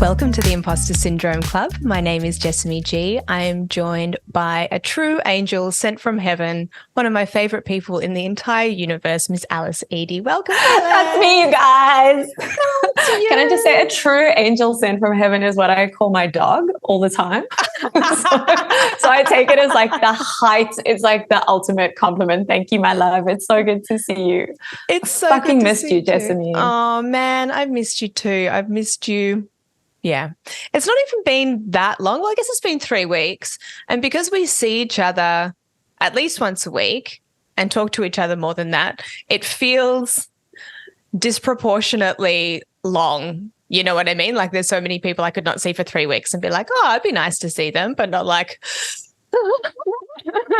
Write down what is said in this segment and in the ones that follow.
Welcome to the Imposter Syndrome Club. My name is Jessamy G. I am joined by a true angel sent from heaven, one of my favourite people in the entire universe, Miss Alice Eady. Welcome, Alice. That's me, you guys. Can I just say a true angel sent from heaven is what I call my dog all the time. so I take it as like the height. It's like the ultimate compliment. Thank you, my love. It's so good to see you. It's so fucking good to missed see you, Jessamy. Oh, man, I've missed you too. I've missed you. Yeah. It's not even been that long. Well, I guess it's been 3 weeks. And because we see each other at least once a week and talk to each other more than that, it feels disproportionately long. You know what I mean? Like there's so many people I could not see for 3 weeks and be like, oh, it'd be nice to see them, but not like.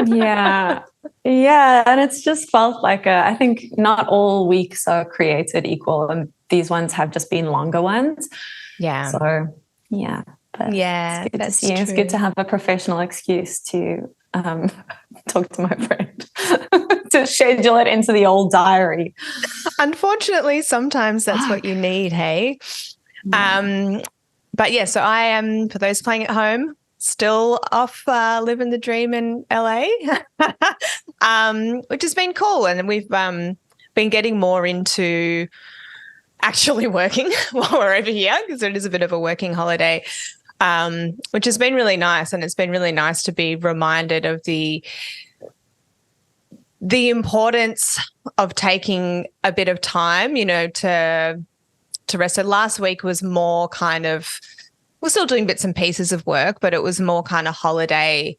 Yeah. And it's just felt like I think not all weeks are created equal, and these ones have just been longer ones. Yeah. So, yeah. But yeah, it's good that's to see you. true. It's good to have a professional excuse to talk to my friend, to schedule it into the old diary. Unfortunately, sometimes that's what you need, hey? Yeah. But yeah, so I am, for those playing at home, still off living the dream in LA, which has been cool. And we've been getting more into actually working while we're over here because it is a bit of a working holiday, which has been really nice. And it's been really nice to be reminded of the importance of taking a bit of time, you know, to rest. So last week was more kind of, we're still doing bits and pieces of work, but it was more kind of holiday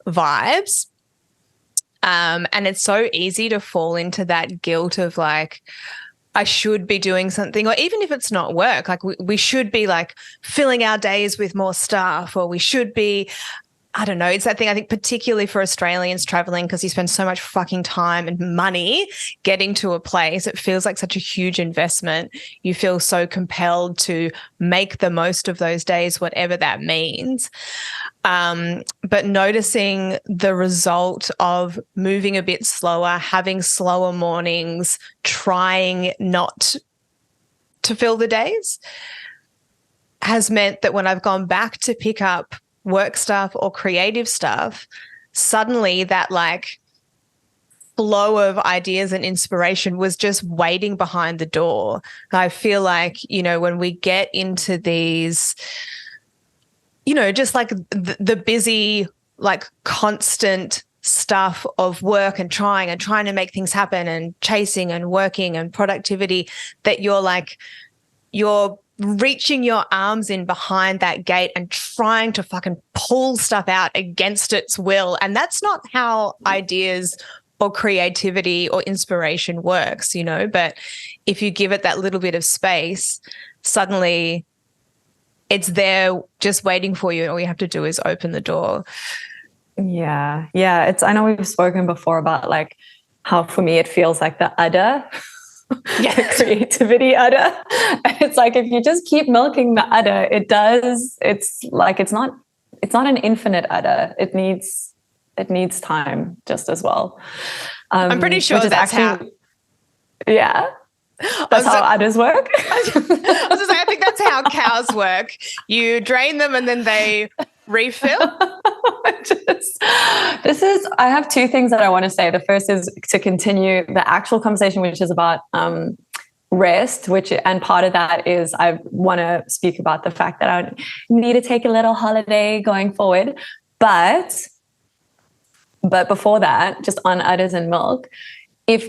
vibes. And it's so easy to fall into that guilt of like, I should be doing something, or even if it's not work, like we should be like filling our days with more stuff, or we should be, I don't know, it's that thing I think particularly for Australians traveling, because you spend so much fucking time and money getting to a place. It feels like such a huge investment. You feel so compelled to make the most of those days, whatever that means. But noticing the result of moving a bit slower, having slower mornings, trying not to fill the days has meant that when I've gone back to pick up work stuff or creative stuff, suddenly that like flow of ideas and inspiration was just waiting behind the door. I feel like, you know, when we get into these, you know, just like the busy, like constant stuff of work and trying to make things happen and chasing and working and productivity, that you're reaching your arms in behind that gate and trying to fucking pull stuff out against its will. And that's not how ideas or creativity or inspiration works, you know, but if you give it that little bit of space, suddenly it's there just waiting for you. And all you have to do is open the door. Yeah. I know we've spoken before about like how for me it feels like the udder. Yeah. The creativity udder. It's like if you just keep milking the udder, it's not an infinite udder. It needs time just as well. I'm pretty sure that's actually, how. Yeah. That's how udders work. I was just saying, I think that's how cows work. You drain them and then they refill. I have two things that I want to say. The first is to continue the actual conversation, which is about rest, and part of that is I want to speak about the fact that I need to take a little holiday going forward. But before that, just on udders and milk, have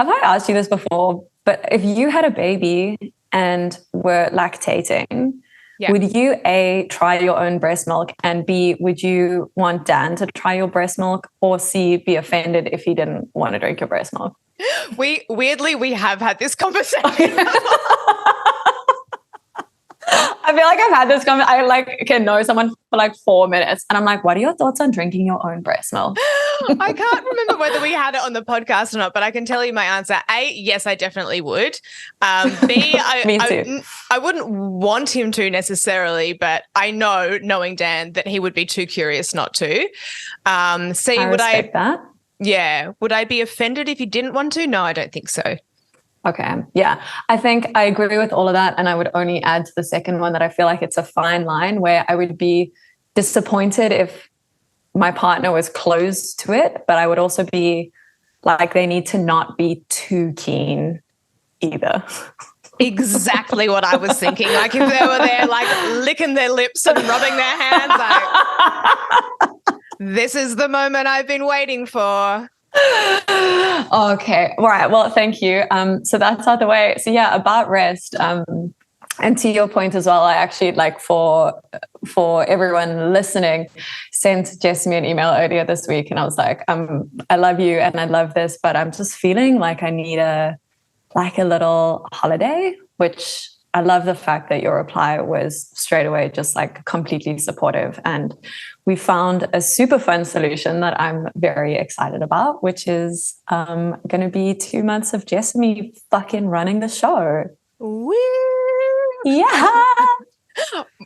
I asked you this before, but if you had a baby and were lactating, yeah, would you A, try your own breast milk, and B, would you want Dan to try your breast milk, or C, be offended if he didn't want to drink your breast milk? We have had this conversation. I feel like I've had this conversation. I like can know someone for like 4 minutes and I'm like, what are your thoughts on drinking your own breast milk? I can't remember whether we had it on the podcast or not, but I can tell you my answer. A, yes, I definitely would. B, Me too. I wouldn't want him to necessarily, but I know, knowing Dan, that he would be too curious not to. C, I respect that. Yeah. Would I be offended if he didn't want to? No, I don't think so. Okay. Yeah. I think I agree with all of that. And I would only add to the second one that I feel like it's a fine line where I would be disappointed if my partner was close to it, but I would also be like, they need to not be too keen either. Exactly what I was thinking. Like if they were there, like licking their lips and rubbing their hands, like, this is the moment I've been waiting for. Okay. All right. Well, thank you. So that's out the way. So yeah, about rest. And to your point as well, I actually like for everyone listening, sent Jessie an email earlier this week, and I was like, I love you and I love this, but I'm just feeling like I need a little holiday, which I love the fact that your reply was straight away just like completely supportive. And we found a super fun solution that I'm very excited about, which is going to be 2 months of Jessie fucking running the show. Woo! Yeah.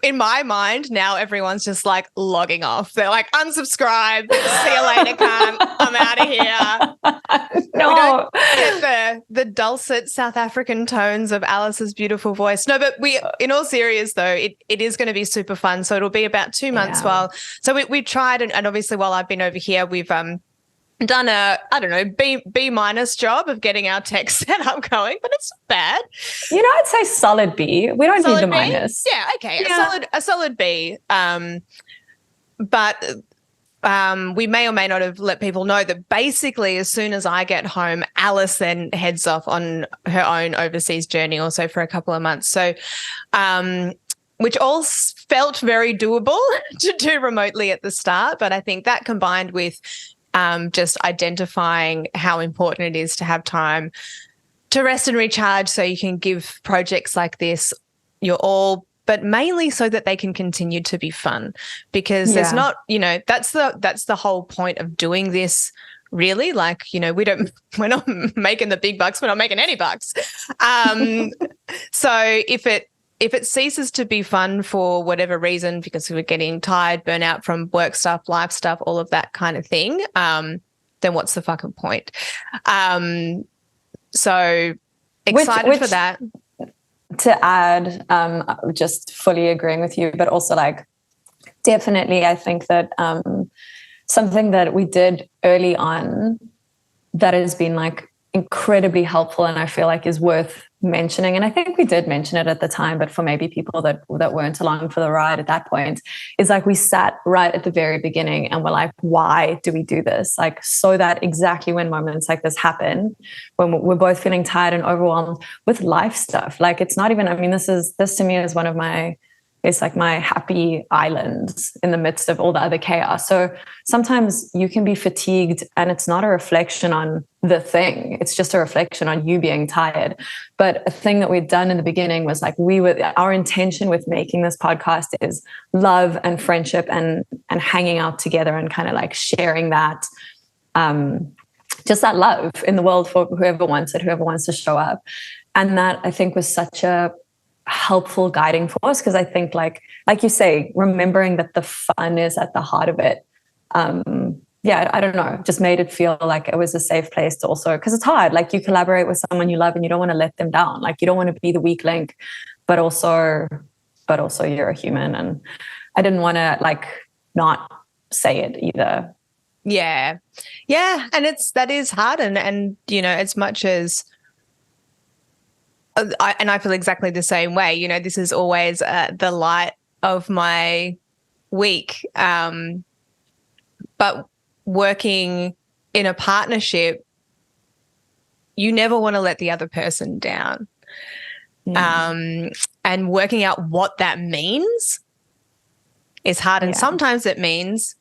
In my mind, now everyone's just like logging off. They're like, unsubscribe. See you later, cunt. I'm out of here. No. We don't get the dulcet South African tones of Alice's beautiful voice. No, but in all seriousness though, it is going to be super fun. So it'll be about 2 months so we tried, and obviously while I've been over here, we've done a, I don't know, B minus job of getting our tech setup going, but it's not bad. You know, I'd say solid B. We don't need the minus. Yeah, okay. Yeah. A solid B. But we may or may not have let people know that basically as soon as I get home, Alice then heads off on her own overseas journey also for a couple of months. So which all felt very doable to do remotely at the start. But I think that combined with just identifying how important it is to have time to rest and recharge so you can give projects like this your all, but mainly so that they can continue to be fun, because there's not, that's the whole point of doing this really. Like, we're not making the big bucks. We're not making any bucks. So if it ceases to be fun for whatever reason, because we're getting tired, burnout from work stuff, life stuff, all of that kind of thing, then what's the fucking point? So excited for that. To add, just fully agreeing with you, but also like definitely I think that something that we did early on that has been like incredibly helpful and I feel like is worth mentioning, and I think we did mention it at the time, but for maybe people that weren't along for the ride at that point, is like we sat right at the very beginning and we're like, why do we do this? Like, so that exactly when moments like this happen, when we're both feeling tired and overwhelmed with life stuff, like it's not even, I mean, this to me is one of my, it's like my happy islands in the midst of all the other chaos. So sometimes you can be fatigued and it's not a reflection on the thing. It's just a reflection on you being tired. But a thing that we'd done in the beginning was like our intention with making this podcast is love and friendship and hanging out together and kind of like sharing that, just that love in the world for whoever wants it, whoever wants to show up. And that I think was such a helpful guiding force, because I think like you say, remembering that the fun is at the heart of it. I don't know, just made it feel like it was a safe place to also, because it's hard, like you collaborate with someone you love and you don't want to let them down. Like you don't want to be the weak link, but also you're a human. And I didn't want to like not say it either. Yeah. Yeah. And that is hard. And as much as, I feel exactly the same way. This is always the light of my week. But working in a partnership, you never want to let the other person down. And working out what that means is hard. And sometimes it means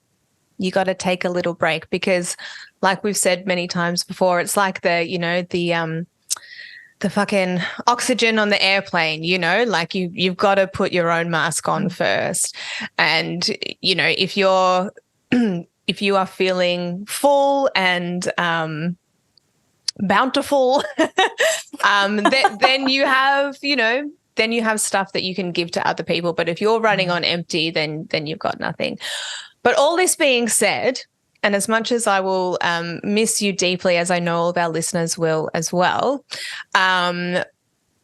you got to take a little break, because like we've said many times before, it's like the fucking oxygen on the airplane, like you've got to put your own mask on first. And, if you are feeling full and bountiful, then you have, then you have stuff that you can give to other people. But if you're running on empty, then you've got nothing. But all this being said, And as much as I will miss you deeply, as I know all of our listeners will as well,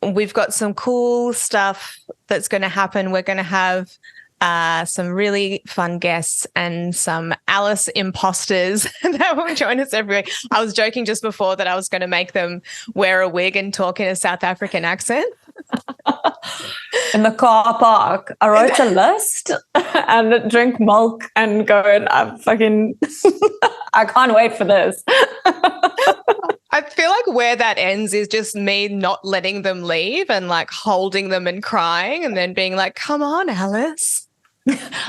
we've got some cool stuff that's going to happen. We're going to have some really fun guests and some Alice imposters that will join us every week. I was joking just before that I was going to make them wear a wig and talk in a South African accent. In the car park, I wrote a list and drink milk and go and I can't wait for this. I feel like where that ends is just me not letting them leave and like holding them and crying and then being like, come on, Alice.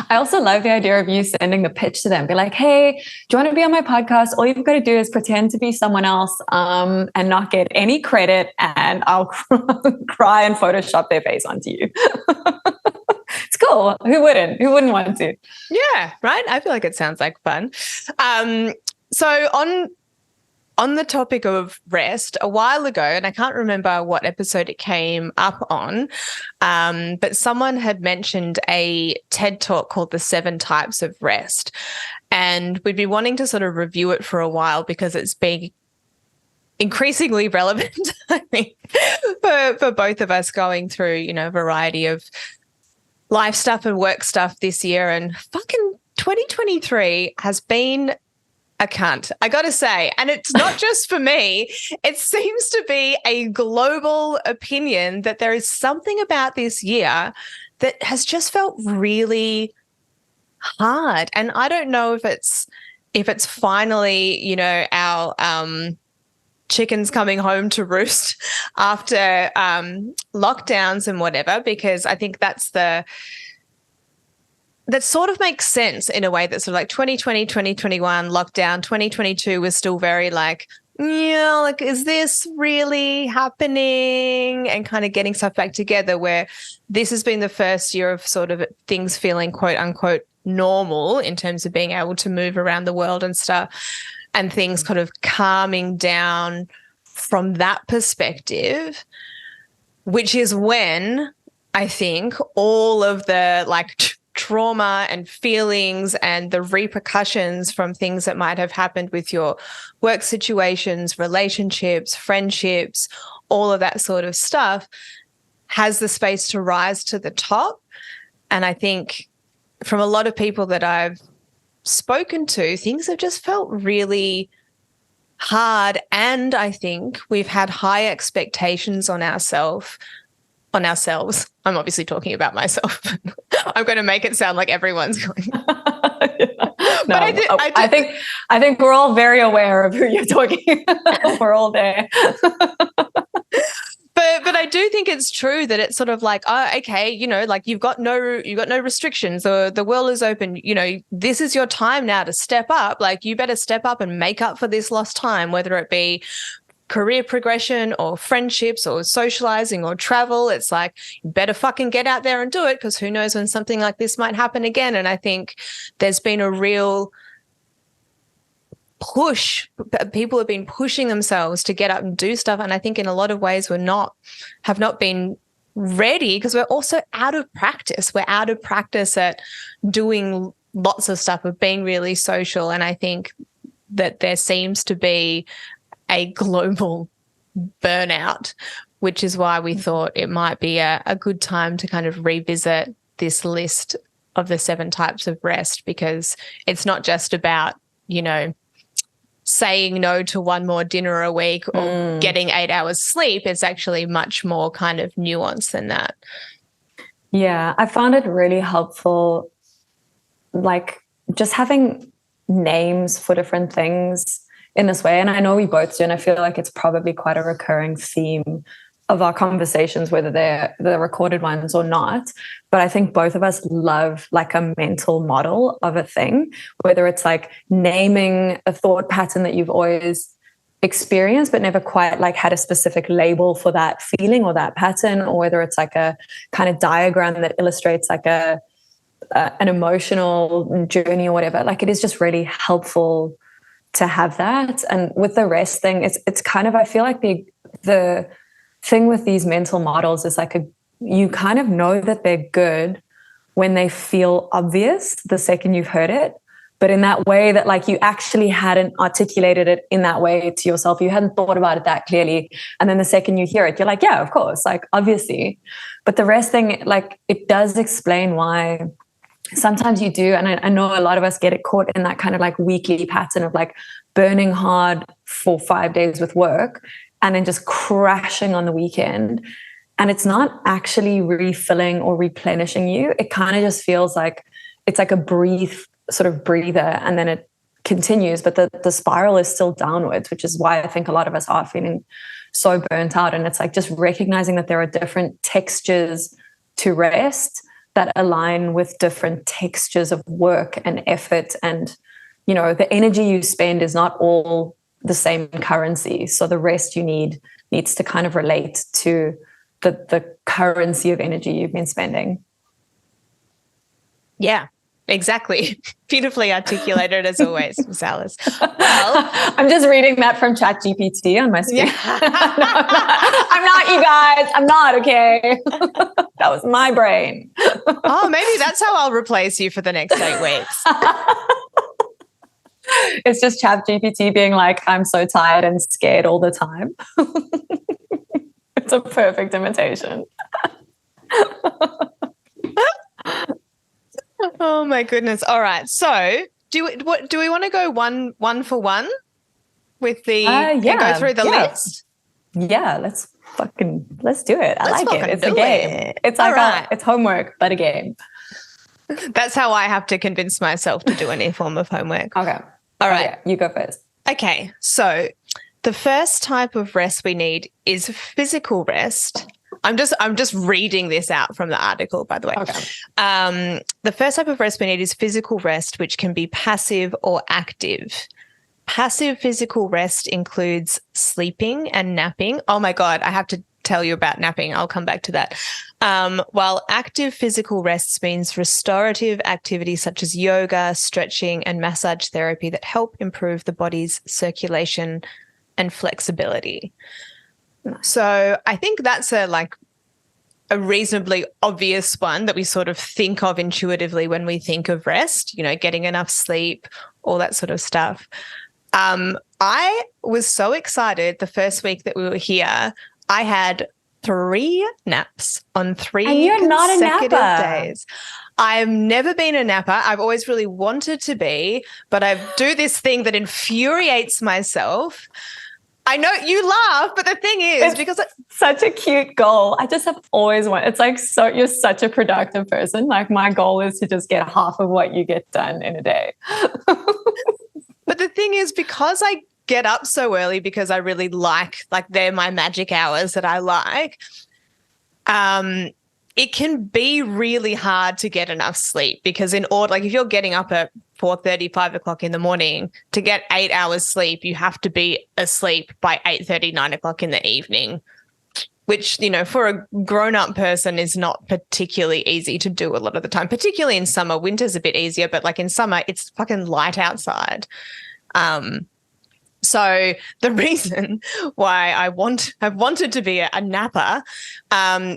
I also love the idea of you sending the pitch to them. Be like, hey, do you want to be on my podcast? All you've got to do is pretend to be someone else and not get any credit, and I'll cry and Photoshop their face onto you. It's cool. Who wouldn't? Who wouldn't want to? Yeah, right? I feel like it sounds like fun. So on the topic of rest, a while ago, and I can't remember what episode it came up on, but someone had mentioned a TED Talk called The 7 Types of Rest. And we'd be wanting to sort of review it for a while because it's been increasingly relevant, I think, for both of us going through, you know, a variety of life stuff and work stuff this year. And fucking 2023 has been a cunt, I got to say. And it's not just for me. It seems to be a global opinion that there is something about this year that has just felt really hard. And I don't know if it's finally, you know, our chickens coming home to roost after lockdowns and whatever, because I think that sort of makes sense in a way that sort of like 2020, 2021 lockdown, 2022 was still very like, yeah, like, is this really happening? And kind of getting stuff back together, where this has been the first year of sort of things feeling quote unquote normal in terms of being able to move around the world and stuff, and things kind of calming down from that perspective, which is when I think all of the like trauma and feelings and the repercussions from things that might have happened with your work situations, relationships, friendships, all of that sort of stuff has the space to rise to the top. And I think from a lot of people that I've spoken to, things have just felt really hard. And I think we've had high expectations on ourselves. I'm obviously talking about myself. I'm going to make it sound like everyone's going. No, I think we're all very aware of who you're talking about. We're all there. But I do think it's true that it's sort of like, oh, okay, you know, like you've got no restrictions, or the world is open. You know, this is your time now to step up. Like, you better step up and make up for this lost time, whether it be career progression or friendships or socializing or travel. It's like, you better fucking get out there and do it, because who knows when something like this might happen again. And I think there's been a real push. People have been pushing themselves to get up and do stuff. And I think in a lot of ways have not been ready, because we're also out of practice. We're out of practice at doing lots of stuff, of being really social. And I think that there seems to be a global burnout, which is why we thought it might be a good time to kind of revisit this list of the 7 types of rest, because it's not just about, you know, saying no to one more dinner a week or getting 8 hours sleep. It's actually much more kind of nuanced than that. Yeah, I found it really helpful, like just having names for different things in this way. And I know we both do, and I feel like it's probably quite a recurring theme of our conversations, whether they're the recorded ones or not. But I think both of us love like a mental model of a thing, whether it's like naming a thought pattern that you've always experienced but never quite like had a specific label for that feeling or that pattern, or whether it's like a kind of diagram that illustrates like an emotional journey or whatever. Like, it is just really helpful to have that. And with the rest thing, it's kind of, I feel like the thing with these mental models is like you kind of know that they're good when they feel obvious the second you've heard it, but in that way that like you actually hadn't articulated it in that way to yourself. You hadn't thought about it that clearly. And then the second you hear it, you're like, yeah, of course, like obviously. But the rest thing, like it does explain why sometimes you do. And I know a lot of us get it caught in that kind of like weekly pattern of like burning hard for 5 days with work and then just crashing on the weekend. And it's not actually refilling or replenishing you. It kind of just feels like it's like a breather, and then it continues, but the spiral is still downwards, which is why I think a lot of us are feeling so burnt out. And it's like just recognizing that there are different textures to rest that align with different textures of work and effort. And, you know, the energy you spend is not all the same currency. So the rest you need needs to kind of relate to the currency of energy you've been spending. Yeah. Exactly. Beautifully articulated as always, Ms. Alice. Well, I'm just reading that from ChatGPT on my screen. Yeah. I'm not, you guys. I'm not, okay? That was my brain. Oh, maybe that's how I'll replace you for the next 8 weeks. It's just ChatGPT being like, I'm so tired and scared all the time. It's a perfect imitation. Oh my goodness. All right. So do we want to go one for one with the and go through the list? Yeah, let's do it. I like it. It's a game. It's like right. It's homework, but a game. That's how I have to convince myself to do any form of homework. Okay. All right. Okay, you go first. Okay. So the first type of rest we need is physical rest. I'm just reading this out from the article, by the way. Okay. The first type of rest we need is physical rest, which can be passive or active. Passive physical rest includes sleeping and napping. Oh my God, I have to tell you about napping. I'll come back to that. While active physical rest means restorative activities such as yoga, stretching, and massage therapy that help improve the body's circulation and flexibility. So I think that's a reasonably obvious one that we sort of think of intuitively when we think of rest, you know, getting enough sleep, all that sort of stuff. I was so excited the first week that we were here. I had 3 naps on 3 and you're consecutive not a napper. Days. I've never been a napper. I've always really wanted to be, but I do this thing that infuriates myself. I know you laugh, but the thing is, it's because it's such a cute goal. I just have always wanted. It's like, so you're such a productive person. Like my goal is to just get half of what you get done in a day. But the thing is, because I get up so early, because I really like they're my magic hours that I like, it can be really hard to get enough sleep because if you're getting up at 4:30, 5 o'clock in the morning, to get 8 hours sleep, you have to be asleep by 8:30, 9 o'clock in the evening, which, you know, for a grown-up person is not particularly easy to do a lot of the time, particularly in summer. Winter's a bit easier, but like in summer, it's fucking light outside. So the reason why I've wanted to be a napper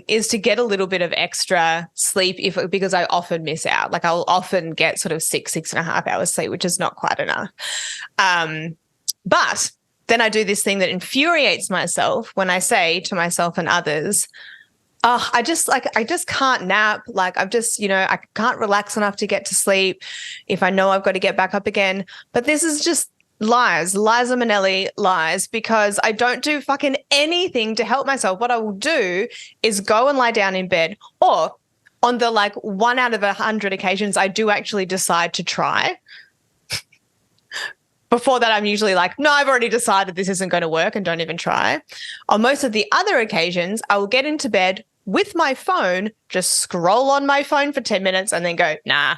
is to get a little bit of extra sleep because I often miss out. Like I'll often get sort of 6.5 hours sleep, which is not quite enough. But then I do this thing that infuriates myself when I say to myself and others, oh, I just can't nap. Like I can't relax enough to get to sleep if I know I've got to get back up again. But this is just lies, Liza Minnelli lies, because I don't do fucking anything to help myself. What I will do is go and lie down in bed, or on the 1 out of 100 occasions, I do actually decide to try. Before that, I'm usually like, no, I've already decided this isn't going to work and don't even try. On most of the other occasions, I will get into bed with my phone, just scroll on my phone for 10 minutes and then go, nah.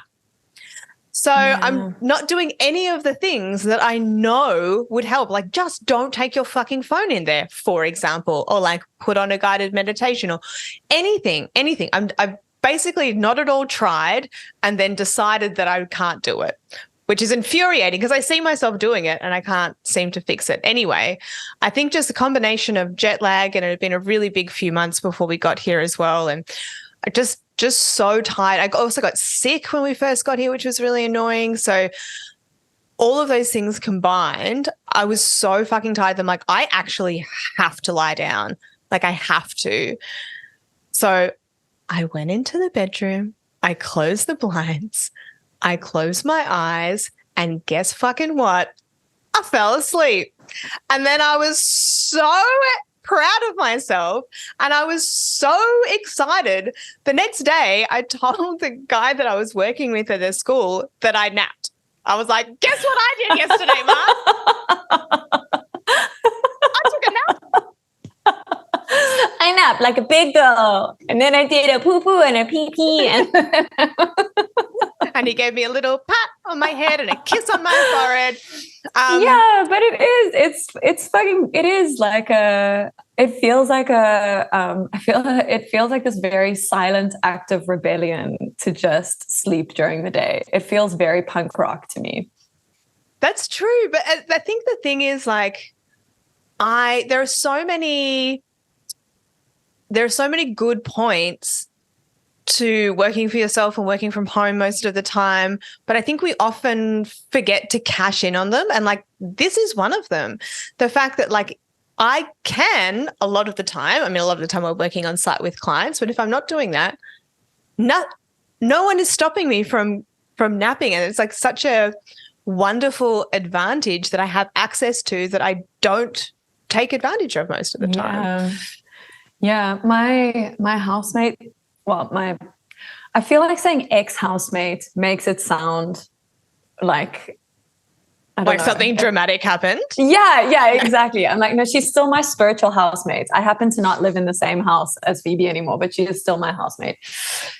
So I'm not doing any of the things that I know would help. Like, just don't take your fucking phone in there, for example, or put on a guided meditation or anything. I've basically not at all tried and then decided that I can't do it, which is infuriating because I see myself doing it and I can't seem to fix it. Anyway, I think just a combination of jet lag, and it had been a really big few months before we got here as well, and I just so tired. I also got sick when we first got here, which was really annoying. So all of those things combined, I was so fucking tired. I'm like, I actually have to lie down. Like, I have to. So I went into the bedroom. I closed the blinds. I closed my eyes. And guess fucking what? I fell asleep. And then I was so proud of myself and I was so excited. The next day, I told the guy that I was working with at the school that I napped. I was like, guess what I did yesterday, Mom? I took a nap. I napped like a big girl. And then I did a poo-poo and a pee-pee. And he gave me a little pat on my head and a kiss on my forehead. Yeah, but it's fucking, it is like it feels like it feels like this very silent act of rebellion to just sleep during the day. It feels very punk rock to me. That's true. But I think the thing is like, there are so many good points to working for yourself and working from home most of the time. But I think we often forget to cash in on them. And like, this is one of them. The fact that like, I can a lot of the time, I mean, a lot of the time we're working on site with clients, but if I'm not doing that, no one is stopping me from napping. And it's like such a wonderful advantage that I have access to that I don't take advantage of most of the time. Yeah. My housemate, I feel like saying ex-housemate makes it sound like, like something dramatic happened. Yeah, exactly. I'm like, no, she's still my spiritual housemate. I happen to not live in the same house as Phoebe anymore, but she is still my housemate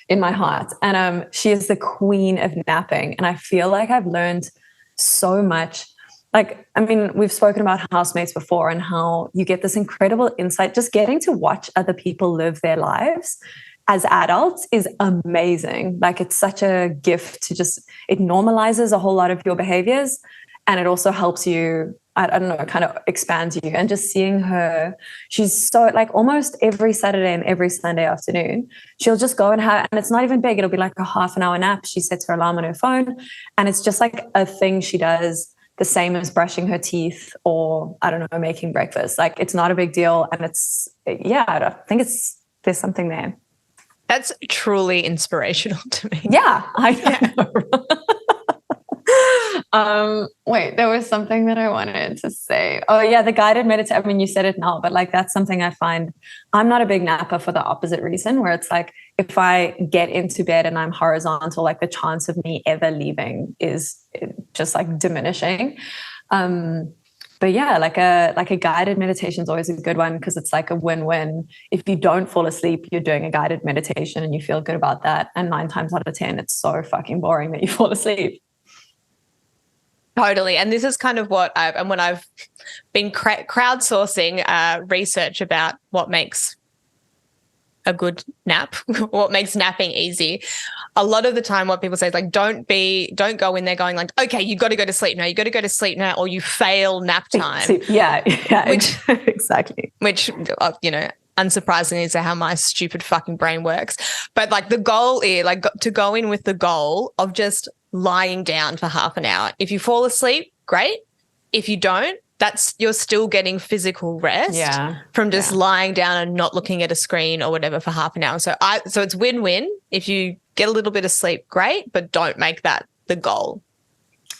in my heart. And she is the queen of napping. And I feel like I've learned so much. Like, I mean, we've spoken about housemates before and how you get this incredible insight. Just getting to watch other people live their lives as adults is amazing. Like, it's such a gift to it normalizes a whole lot of your behaviors. And it also helps you, I don't know, kind of expands you. And just seeing her, she's so like almost every Saturday and every Sunday afternoon, she'll just go and it's not even big. It'll be like a half an hour nap. She sets her alarm on her phone. And it's just like a thing she does, the same as brushing her teeth or, I don't know, making breakfast. Like, it's not a big deal. And I think there's something there. That's truly inspirational to me. Yeah, I know. Wait, there was something that I wanted to say. Oh yeah, the guided meditation. I mean, you said it now, but like, that's something I find. I'm not a big napper for the opposite reason, where it's like, if I get into bed and I'm horizontal, like the chance of me ever leaving is just like diminishing. But yeah, like a guided meditation is always a good one because it's like a win-win. If you don't fall asleep, you're doing a guided meditation and you feel good about that. And 9 times out of 10, it's so fucking boring that you fall asleep. Totally. And this is kind of when I've been crowdsourcing research about what makes a good nap, what makes napping easy. A lot of the time what people say is like, don't go in there going like, okay, you've got to go to sleep now. You got to go to sleep now or you fail nap time. Yeah, exactly. Which, unsurprisingly is how my stupid fucking brain works. But like the goal is like to go in with the goal of just lying down for half an hour. If you fall asleep, great. If you don't, you're still getting physical rest from just lying down and not looking at a screen or whatever for half an hour. So it's win-win. If you get a little bit of sleep, great, but don't make that the goal.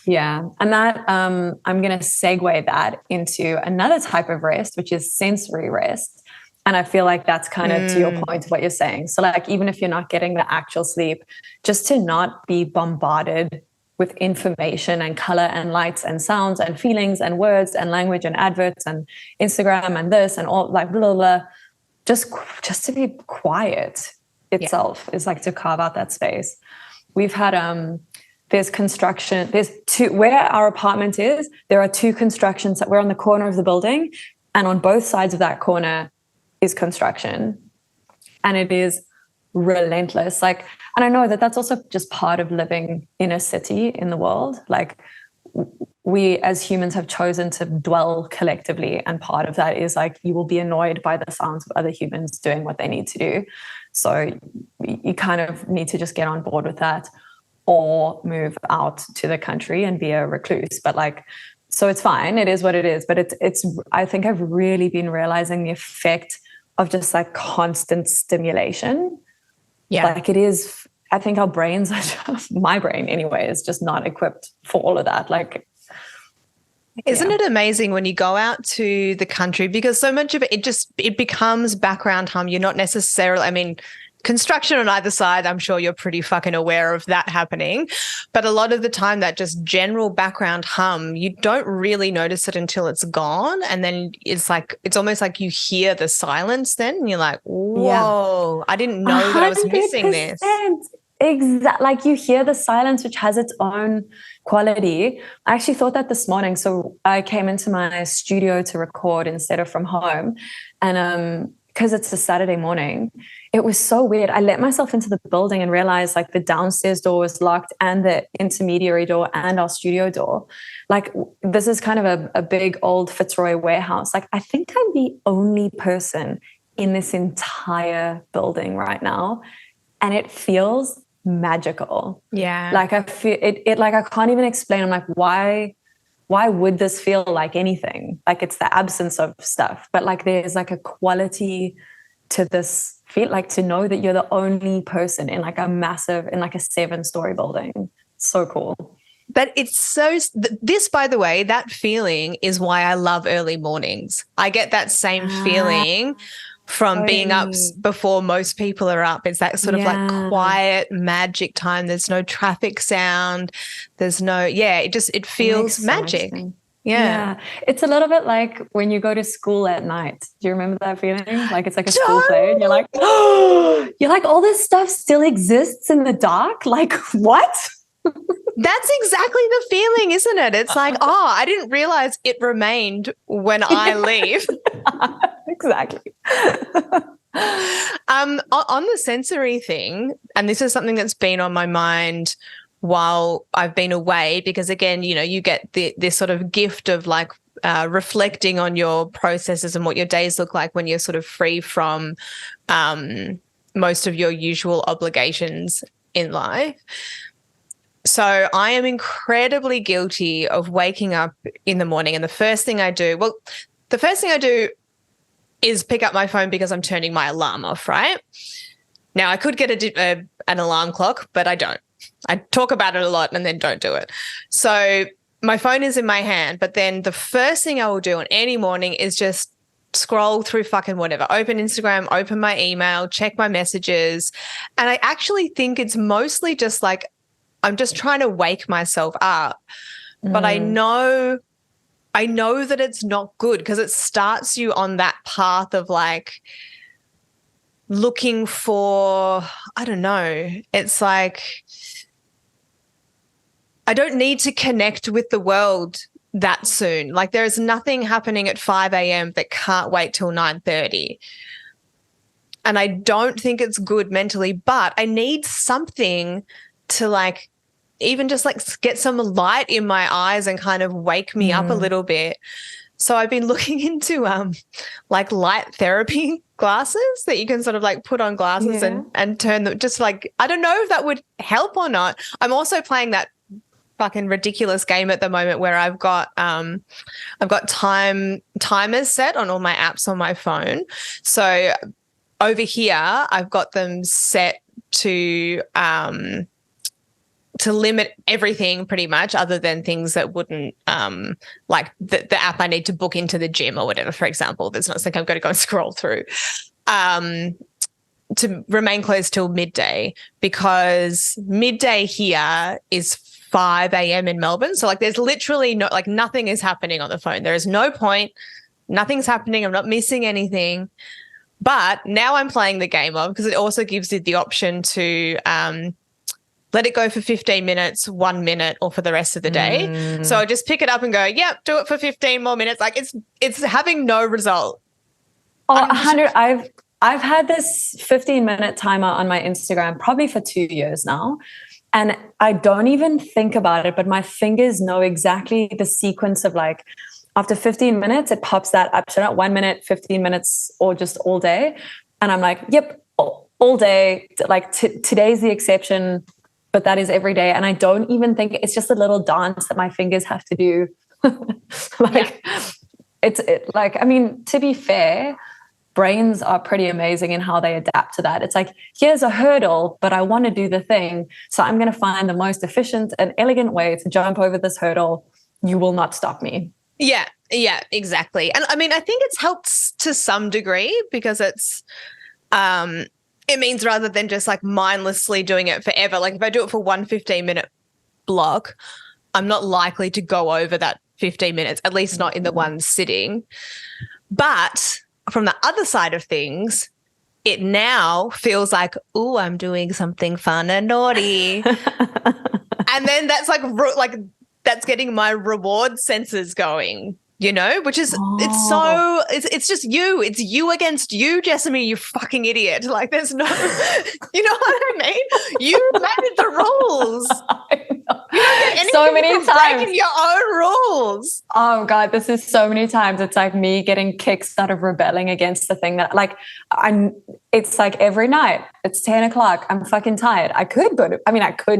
Yeah. And that I'm going to segue that into another type of rest, which is sensory rest. And I feel like that's kind of to your point of what you're saying. So like, even if you're not getting the actual sleep, just to not be bombarded with information and color and lights and sounds and feelings and words and language and adverts and Instagram and this and all like blah, blah, blah. Just to be quiet itself is like to carve out that space. We've had, there's construction, where our apartment is, there are 2 constructions that we're on the corner of the building, and on both sides of that corner is construction, and it is relentless. Like, and I know that that's also just part of living in a city in the world. Like, we as humans have chosen to dwell collectively, and part of that is like, you will be annoyed by the sounds of other humans doing what they need to do. So you kind of need to just get on board with that. or move out to the country and be a recluse. But like, so it's fine. It is what it is. But it's, I think I've really been realizing the effect of just like constant stimulation. Yeah. Like it is, I think our brains are just, my brain anyway, is just not equipped for all of that. Like, isn't it amazing when you go out to the country, because so much of it becomes background hum. You're not necessarily, I mean, construction on either side, I'm sure you're pretty fucking aware of that happening. But a lot of the time, that just general background hum, you don't really notice it until it's gone. And then it's almost like you hear the silence then, and you're like, whoa, I didn't know that I was missing this. Exactly. Like you hear the silence, which has its own quality. I actually thought that this morning. So I came into my studio to record instead of from home. And because it's a Saturday morning, it was so weird. I let myself into the building and realized like the downstairs door was locked and the intermediary door and our studio door. Like this is kind of a big old Fitzroy warehouse. Like I think I'm the only person in this entire building right now. And it feels magical. Yeah. Like I feel it like I can't even explain. I'm like, why would this feel like anything? Like it's the absence of stuff. But like there's like a quality to this feel, like to know that you're the only person in like a 7-story building. So cool. But it's so, this, by the way, that feeling is why I love early mornings. I get that same feeling from being up before most people are up. It's that sort of like quiet magic time. There's no traffic sound. There's no, it feels magic. Yeah. It's a little bit like when you go to school at night. Do you remember that feeling? Like it's like a school play and you're like, oh, you're like, all this stuff still exists in the dark? Like what? That's exactly the feeling, isn't it? It's like, oh, I didn't realize it remained when I leave. Exactly. On the sensory thing, and this is something that's been on my mind while I've been away, because again, you get this sort of gift of like reflecting on your processes and what your days look like when you're sort of free from most of your usual obligations in life. So I am incredibly guilty of waking up in the morning and the first thing I do is pick up my phone because I'm turning my alarm off, right? Now, I could get an alarm clock, but I don't. I talk about it a lot and then don't do it. So my phone is in my hand, but then the first thing I will do on any morning is just scroll through fucking whatever, open Instagram, open my email, check my messages. And I actually think it's mostly just like I'm just trying to wake myself up. But I know that it's not good because it starts you on that path of like looking for, I don't know, it's like I don't need to connect with the world that soon. Like there is nothing happening at 5 a.m. that can't wait till 9:30. And I don't think it's good mentally, but I need something to like even just like get some light in my eyes and kind of wake me up a little bit. So I've been looking into like light therapy glasses that you can sort of like put on glasses and turn them, just like, I don't know if that would help or not. I'm also playing that fucking ridiculous game at the moment where I've got timers set on all my apps on my phone. So over here I've got them set to limit everything pretty much other than things that wouldn't like the app I need to book into the gym or whatever, for example. There's not like I've got to go and scroll through to remain closed till midday, because midday here is 5 a.m. in Melbourne. So like there's literally nothing is happening on the phone. There is no point. Nothing's happening. I'm not missing anything. But now I'm playing the game of, because it also gives you the option to let it go for 15 minutes, 1 minute, or for the rest of the day. So I just pick it up and go, yep, do it for 15 more minutes. Like it's having no result. Oh, 100. I've had this 15-minute timer on my Instagram probably for 2 years now. And I don't even think about it, but my fingers know exactly the sequence of like, after 15 minutes, it pops that up. So not 1 minute, 15 minutes, or just all day. And I'm like, yep, all day. Like today's the exception. but that is every day. And I don't even think it's just a little dance that my fingers have to do. Like, I mean, to be fair, brains are pretty amazing in how they adapt to that. It's like, here's a hurdle, but I want to do the thing. So I'm going to find the most efficient and elegant way to jump over this hurdle. You will not stop me. Yeah, exactly. And I mean, I think it's helped to some degree because it means rather than just like mindlessly doing it forever, like if I do it for one 15-minute block, I'm not likely to go over that 15 minutes, at least not in the one sitting. But from the other side of things, it now feels like, ooh, I'm doing something fun and naughty. And then that's like that's getting my reward senses going, you know, which is it's just you. It's you against you, Jessamy, you fucking idiot. Like there's no, you know what I mean? You made the rules. You don't get anything so many from times breaking your own rules. Oh God, this is so many times. It's like me getting kicks out of rebelling against the thing that like it's like every night it's 10 o'clock. I'm fucking tired. I could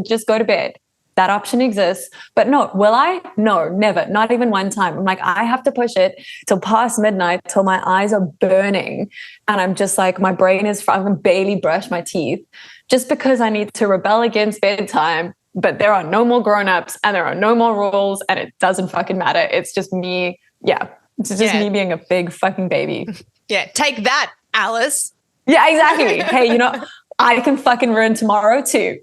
just go to bed. That option exists, but no, will I? No, never, not even one time. I'm like, I have to push it till past midnight, till my eyes are burning. And I'm just like, my brain is, I can barely brush my teeth just because I need to rebel against bedtime. But there are no more grown-ups and there are no more rules and it doesn't fucking matter. It's just me. Yeah. It's just me being a big fucking baby. Yeah. Take that, Alice. Yeah, exactly. Hey, you know, I can fucking ruin tomorrow too.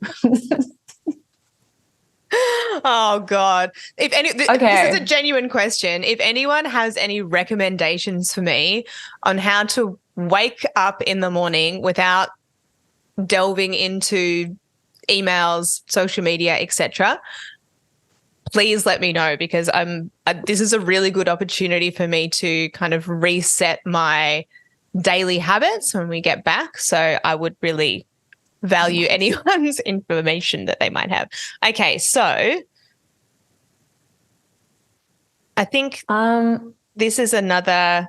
Oh God. This is a genuine question. If anyone has any recommendations for me on how to wake up in the morning without delving into emails, social media, etc., please let me know because this is a really good opportunity for me to kind of reset my daily habits when we get back. So I would really value anyone's information that they might have. Okay, so I think this is another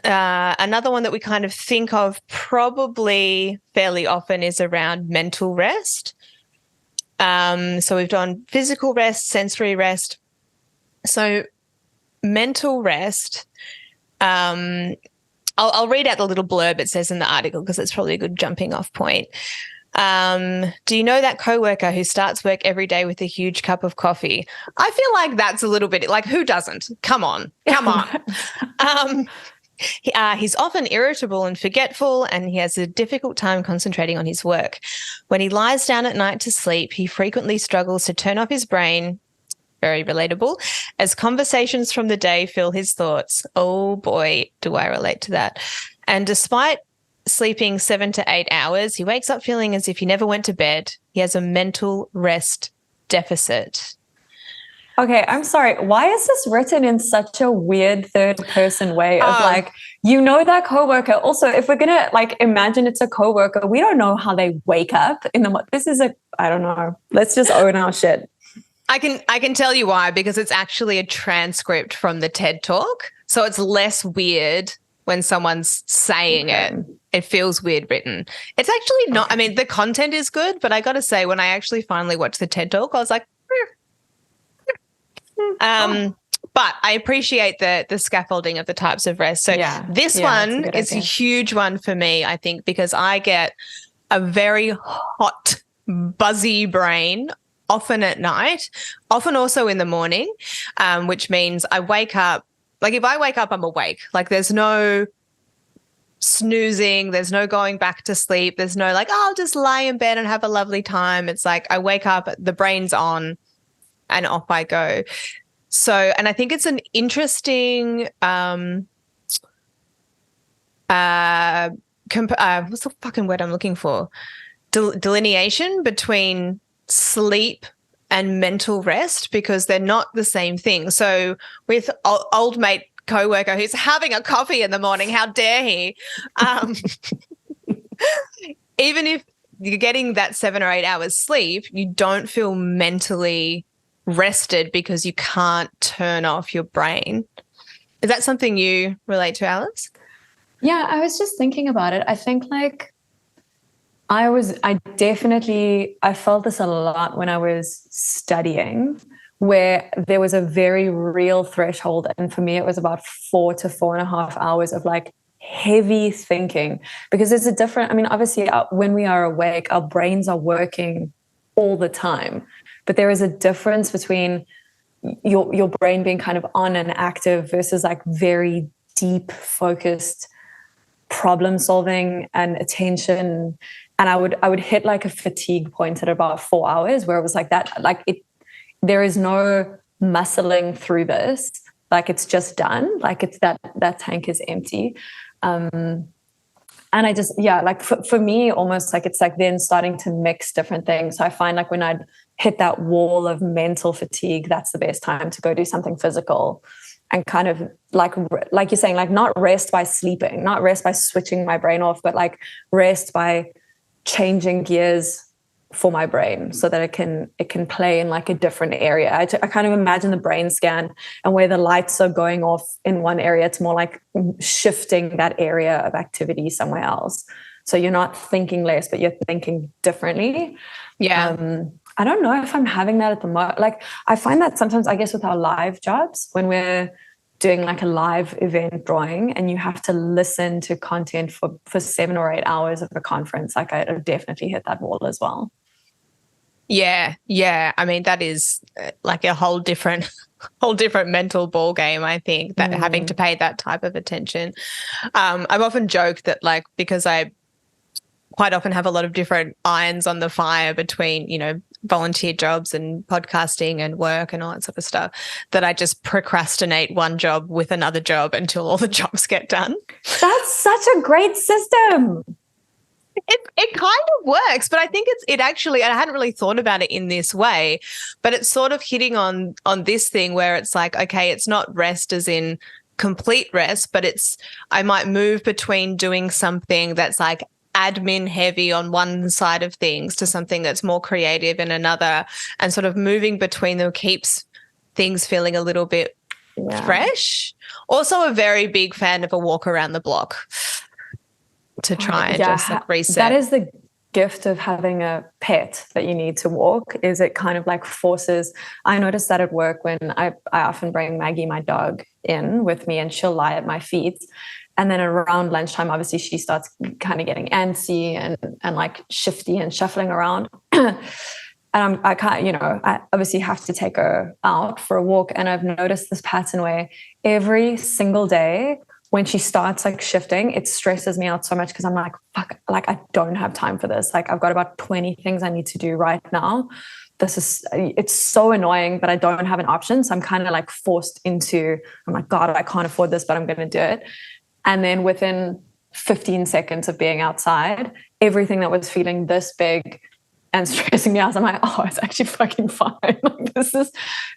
one that we kind of think of probably fairly often is around mental rest. So we've done physical rest, sensory rest. So mental rest, I'll read out the little blurb it says in the article because it's probably a good jumping off point. Do you know that coworker who starts work every day with a huge cup of coffee? I feel like that's a little bit like, who doesn't? Come on. He's often irritable and forgetful, and he has a difficult time concentrating on his work. When he lies down at night to sleep, he frequently struggles to turn off his brain. Very relatable. As conversations from the day fill his thoughts. Oh boy, do I relate to that. And despite sleeping 7 to 8 hours, he wakes up feeling as if he never went to bed. He has a mental rest deficit. Okay, I'm sorry. Why is this written in such a weird third person way of like, you know, that coworker? Also, if we're going to like imagine it's a coworker, we don't know how they wake up in the this is I don't know. Let's just own our shit. I can tell you why, because it's actually a transcript from the TED Talk. So it's less weird when someone's saying it. It feels weird written. It's actually not, I mean, the content is good, but I got to say, when I actually finally watched the TED Talk, I was like, but I appreciate the scaffolding of the types of rest. So this one is a huge one for me, I think, because I get a very hot, buzzy brain often at night, often also in the morning, which means I wake up, like if I wake up, I'm awake. Like there's no snoozing, there's no going back to sleep, there's no like, oh, I'll just lie in bed and have a lovely time. It's like I wake up, the brain's on and off I go. So, and I think it's an interesting what's the fucking word I'm looking for? Delineation between sleep and mental rest, because they're not the same thing. So with old mate coworker who's having a coffee in the morning, how dare he? Even if you're getting that 7 or 8 hours sleep, you don't feel mentally rested because you can't turn off your brain. Is that something you relate to, Alice? Yeah, I was just thinking about it. I think like I felt this a lot when I was studying, where there was a very real threshold. And for me, it was about 4 to 4.5 hours of like heavy thinking, because there's a different, I mean, obviously, when we are awake, our brains are working all the time, but there is a difference between your brain being kind of on and active versus like very deep focused problem solving and attention. And I would hit like a fatigue point at about 4 hours, where it was like that, like there is no muscling through this, like it's just done, like it's that tank is empty. And I just, yeah, like for me, almost like it's like then starting to mix different things. So I find like when I'd hit that wall of mental fatigue, that's the best time to go do something physical, and kind of like you're saying, like not rest by sleeping, not rest by switching my brain off, but like rest by changing gears for my brain so that it can play in like a different area. I kind of imagine the brain scan, and where the lights are going off in one area, it's more like shifting that area of activity somewhere else. So you're not thinking less, but you're thinking differently. Yeah. I don't know if I'm having that at the moment. Like I find that sometimes, I guess, with our live jobs, when we're doing like a live event drawing and you have to listen to content for 7 or 8 hours of a conference, like I definitely hit that wall as well. Yeah. Yeah. I mean, that is like a whole different mental ball game, I think, that having to pay that type of attention. I've often joked that, like, because I quite often have a lot of different irons on the fire between, volunteer jobs and podcasting and work and all that sort of stuff, that I just procrastinate one job with another job until all the jobs get done. That's such a great system. It kind of works, but I think it actually, I hadn't really thought about it in this way, but it's sort of hitting on this thing where it's like, okay, it's not rest as in complete rest, but I might move between doing something that's like admin heavy on one side of things to something that's more creative in another, and sort of moving between them keeps things feeling a little bit fresh. Also a very big fan of a walk around the block to try and just like reset. That is the gift of having a pet that you need to walk, is it kind of like forces. I noticed that at work when I often bring Maggie, my dog, in with me, and she'll lie at my feet. And then around lunchtime, obviously, she starts kind of getting antsy and like shifty and shuffling around. And I can't, I obviously have to take her out for a walk. And I've noticed this pattern where every single day when she starts like shifting, it stresses me out so much, because I'm like, fuck, like I don't have time for this. Like I've got about 20 things I need to do right now. It's so annoying, but I don't have an option. So I'm kind of like forced into, I'm like, God, I can't afford this, but I'm going to do it. And then within 15 seconds of being outside, everything that was feeling this big and stressing me out, I'm like, oh, it's actually fucking fine. Like, this is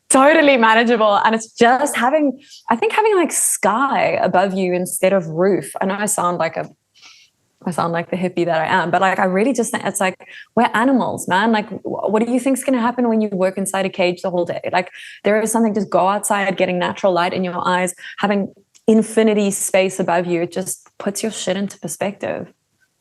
totally manageable. And it's just having like sky above you instead of roof. I know I sound like the hippie that I am, but like, I really just think it's like, we're animals, man. Like, what do you think is going to happen when you work inside a cage the whole day? Like, there is something, just go outside, getting natural light in your eyes, having infinity space above you. It just puts your shit into perspective.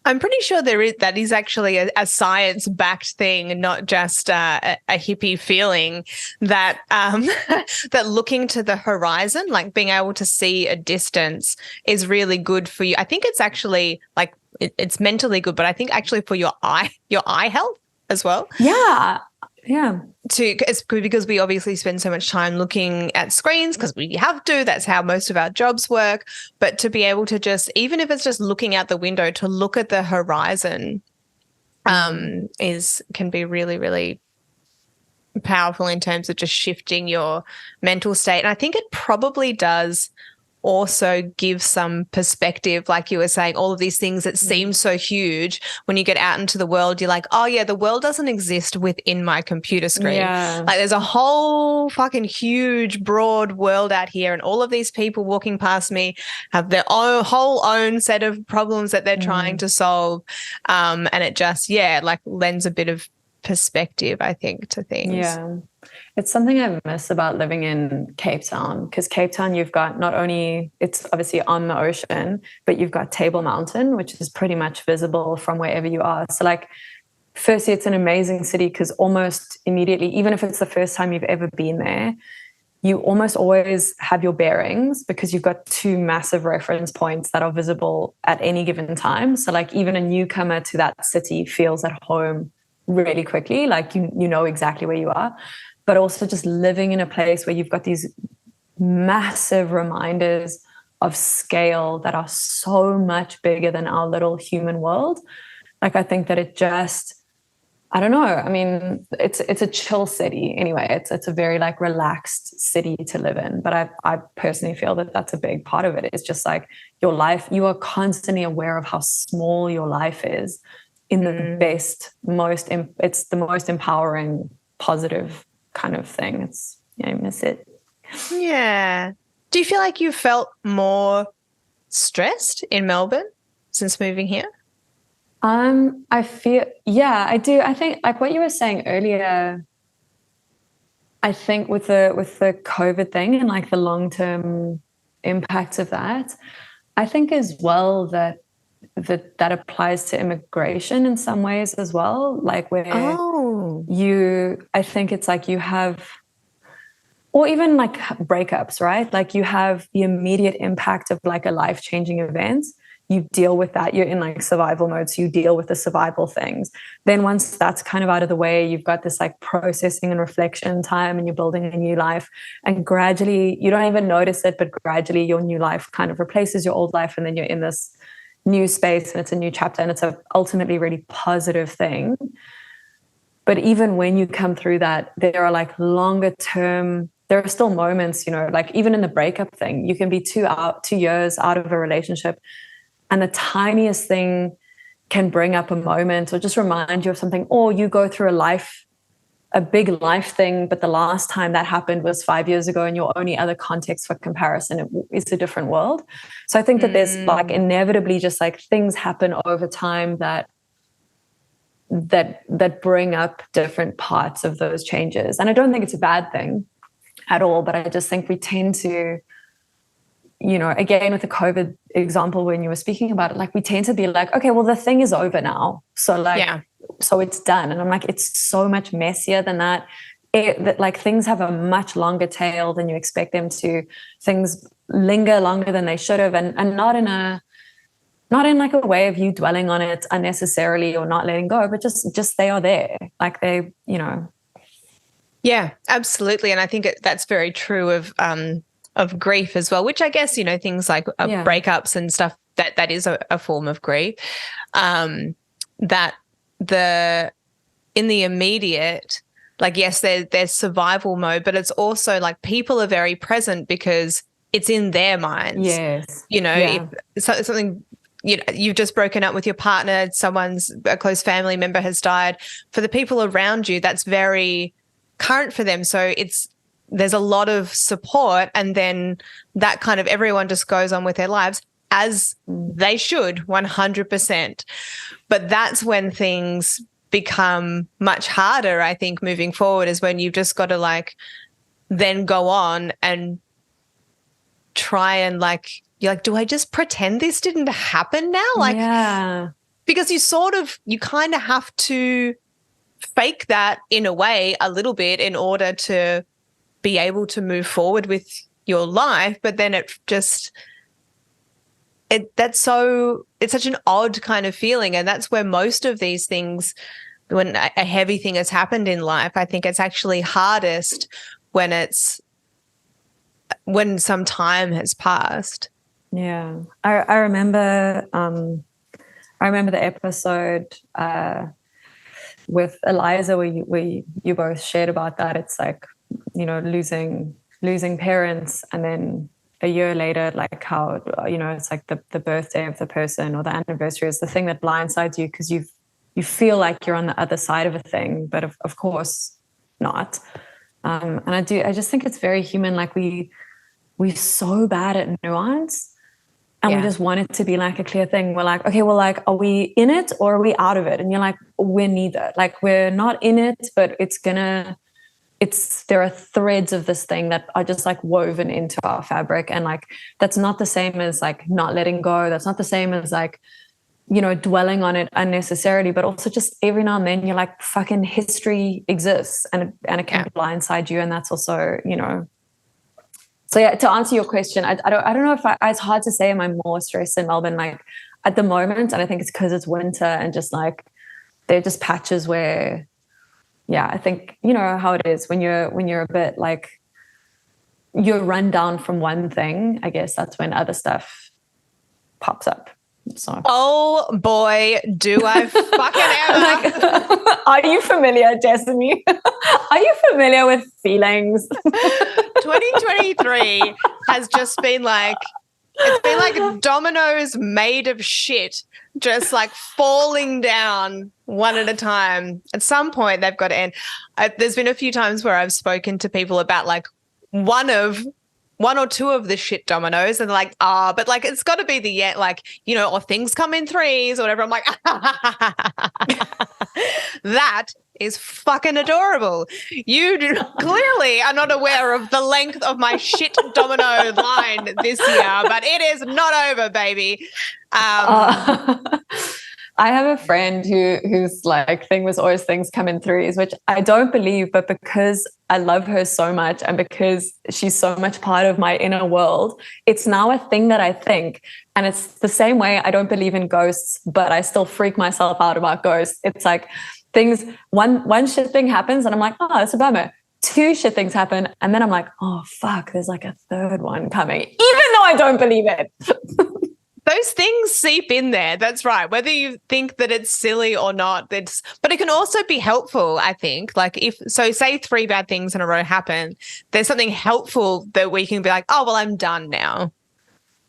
I'm pretty sure that is actually a science-backed thing, not just a hippie feeling, that that looking to the horizon, like being able to see a distance, is really good for you. I think it's actually like it's mentally good, but I think actually for your eye health as well. Yeah. Because we obviously spend so much time looking at screens because we have to. That's how most of our jobs work. But to be able to just, even if it's just looking out the window, to look at the horizon can be really, really powerful in terms of just shifting your mental state. And I think it probably does also give some perspective, like you were saying, all of these things that seem so huge, when you get out into the world, you're like, oh yeah, the world doesn't exist within my computer screen. Yeah. Like there's a whole fucking huge, broad world out here, and all of these people walking past me have their own set of problems that they're trying to solve. And it just, like lends a bit of perspective, I think, to things. Yeah. It's something I miss about living in Cape Town, because Cape Town, you've got not only, it's obviously on the ocean, but you've got Table Mountain, which is pretty much visible from wherever you are. So like, firstly, it's an amazing city because almost immediately, even if it's the first time you've ever been there, you almost always have your bearings because you've got two massive reference points that are visible at any given time. So like even a newcomer to that city feels at home really quickly, like you know exactly where you are. But also just living in a place where you've got these massive reminders of scale that are so much bigger than our little human world. Like I think that it just, I don't know. I mean, it's a chill city anyway. It's a very like relaxed city to live in. But I personally feel that that's a big part of it. It's just like your life, you are constantly aware of how small your life is in the best, it's the most empowering, positive kind of thing. It's, I miss it. Yeah. Do you feel like you felt more stressed in Melbourne since moving here? I feel, yeah, I do. I think like what you were saying earlier, I think with the COVID thing and like the long-term impacts of that, I think as well that applies to immigration in some ways as well. Like where I think it's like you have, or even like breakups, right? Like you have the immediate impact of like a life-changing event. You deal with that. You're in like survival mode. So you deal with the survival things. Then once that's kind of out of the way, you've got this like processing and reflection time and you're building a new life. And gradually, you don't even notice it, but gradually your new life kind of replaces your old life. And then you're in this new space and it's a new chapter and it's a ultimately really positive thing. But even when you come through that, there are like longer term, there are still moments, you know, like even in the breakup thing, you can be 2 years out of a relationship and the tiniest thing can bring up a moment or just remind you of something, or you go through a big life thing, but the last time that happened was 5 years ago and your only other context for comparison is a different world. So I think that there's like inevitably just like things happen over time that bring up different parts of those changes. And I don't think it's a bad thing at all, but I just think we tend to, you know, again, with the COVID example, when you were speaking about it, like we tend to be like, okay, well, the thing is over now. So like, so it's done. And I'm like, it's so much messier than that. That like things have a much longer tail than you expect them to. Things linger longer than they should have. And not in like a way of you dwelling on it unnecessarily or not letting go, but just they are there. Like they, you know. Yeah, absolutely. And I think that's very true of grief as well, which I guess, you know, things like breakups and stuff, that is a form of grief. That in the immediate, like, yes, there's survival mode, but it's also like people are very present because it's in their minds. Yes. You know, if something, you know, you've just broken up with your partner, a close family member has died. For the people around you, that's very current for them. So there's a lot of support, and then that kind of everyone just goes on with their lives as they should, 100%. But that's when things become much harder, I think, moving forward, is when you've just got to like then go on and try and like, you're like, do I just pretend this didn't happen now? Like, because you kind of have to fake that in a way a little bit in order to be able to move forward with your life. But then it's such an odd kind of feeling. And that's where most of these things, when a heavy thing has happened in life, I think it's actually hardest when some time has passed. Yeah. I remember the episode with Eliza where you both shared about that. It's like, you know, losing parents, and then a year later, like how, you know, it's like the birthday of the person or the anniversary is the thing that blindsides you because you feel like you're on the other side of a thing, but of course not. And I just think it's very human. Like we're so bad at nuance. And we just want it to be like a clear thing. We're like, okay, well, like, are we in it or are we out of it? And you're like, we're neither. Like, we're not in it, but there are threads of this thing that are just like woven into our fabric. And like, that's not the same as like not letting go. That's not the same as like, dwelling on it unnecessarily, but also just every now and then you're like, fucking history exists and it can blindside you. And that's also, so yeah, to answer your question, I don't know if it's hard to say, am I more stressed in Melbourne? Like at the moment, and I think it's because it's winter and just like, they're just patches where, yeah, I think, how it is when you're a bit like, you're run down from one thing, I guess that's when other stuff pops up. So. Oh boy, do I fucking ever. Like, are you familiar, Destiny? Are you familiar with feelings? 2023 has just been like, it's been like dominoes made of shit, just like falling down one at a time. At some point, they've got to end. There's been a few times where I've spoken to people about like one or two of the shit dominoes, and they're like, but like it's got to be the end, like, or things come in threes or whatever. I'm like, that is fucking adorable. You clearly are not aware of the length of my shit domino line this year, but it is not over, baby. I have a friend whose like thing was always things come in threes, which I don't believe, but because I love her so much and because she's so much part of my inner world, it's now a thing that I think. And it's the same way I don't believe in ghosts, but I still freak myself out about ghosts. It's like things, one shit thing happens and I'm like, oh, it's a bummer. Two shit things happen. And then I'm like, oh, fuck, there's like a third one coming, even though I don't believe it. Those things seep in there. That's right. Whether you think that it's silly or not, but it can also be helpful, I think. Like say 3 bad things in a row happen, there's something helpful that we can be like, oh, well, I'm done now.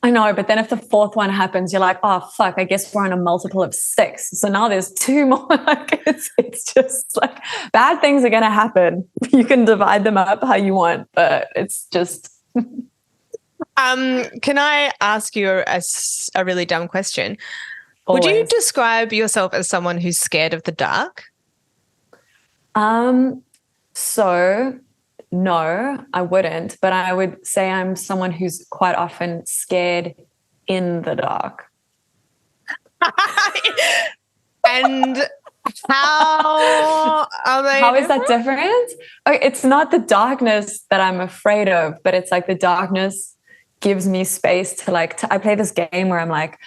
I know, but then if the 4th one happens, you're like, oh, fuck, I guess we're on a multiple of 6. So now there's 2 more. Like it's just like bad things are going to happen. You can divide them up how you want, but it's just... Can I ask you a really dumb question? Always. Would you describe yourself as someone who's scared of the dark? So no, I wouldn't, but I would say I'm someone who's quite often scared in the dark. And how are they? How is that different? Okay, it's not the darkness that I'm afraid of, but it's like the darkness gives me space to like, I play this game where I'm like,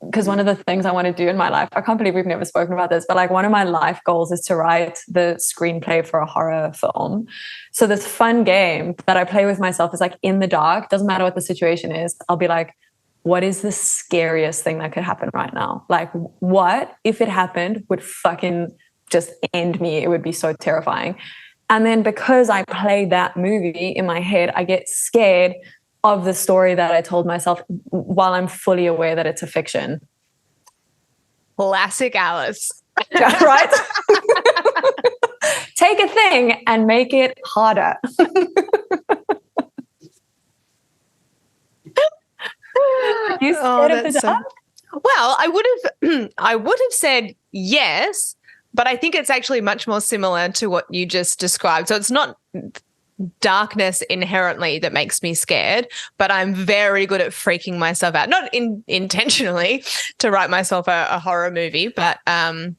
because one of the things I want to do in my life, I can't believe we've never spoken about this, but like one of my life goals is to write the screenplay for a horror film. So this fun game that I play with myself is like in the dark, doesn't matter what the situation is. I'll be like, what is the scariest thing that could happen right now? Like what, if it happened, would fucking just end me? It would be so terrifying. And then because I play that movie in my head, I get scared of the story that I told myself while I'm fully aware that it's a fiction. Classic Alice. Right? Take a thing and make it harder. You scared of the dark? Well, I would have said yes, but I think it's actually much more similar to what you just described. So it's not darkness inherently that makes me scared, but I'm very good at freaking myself out, not intentionally to write myself a horror movie, but I'm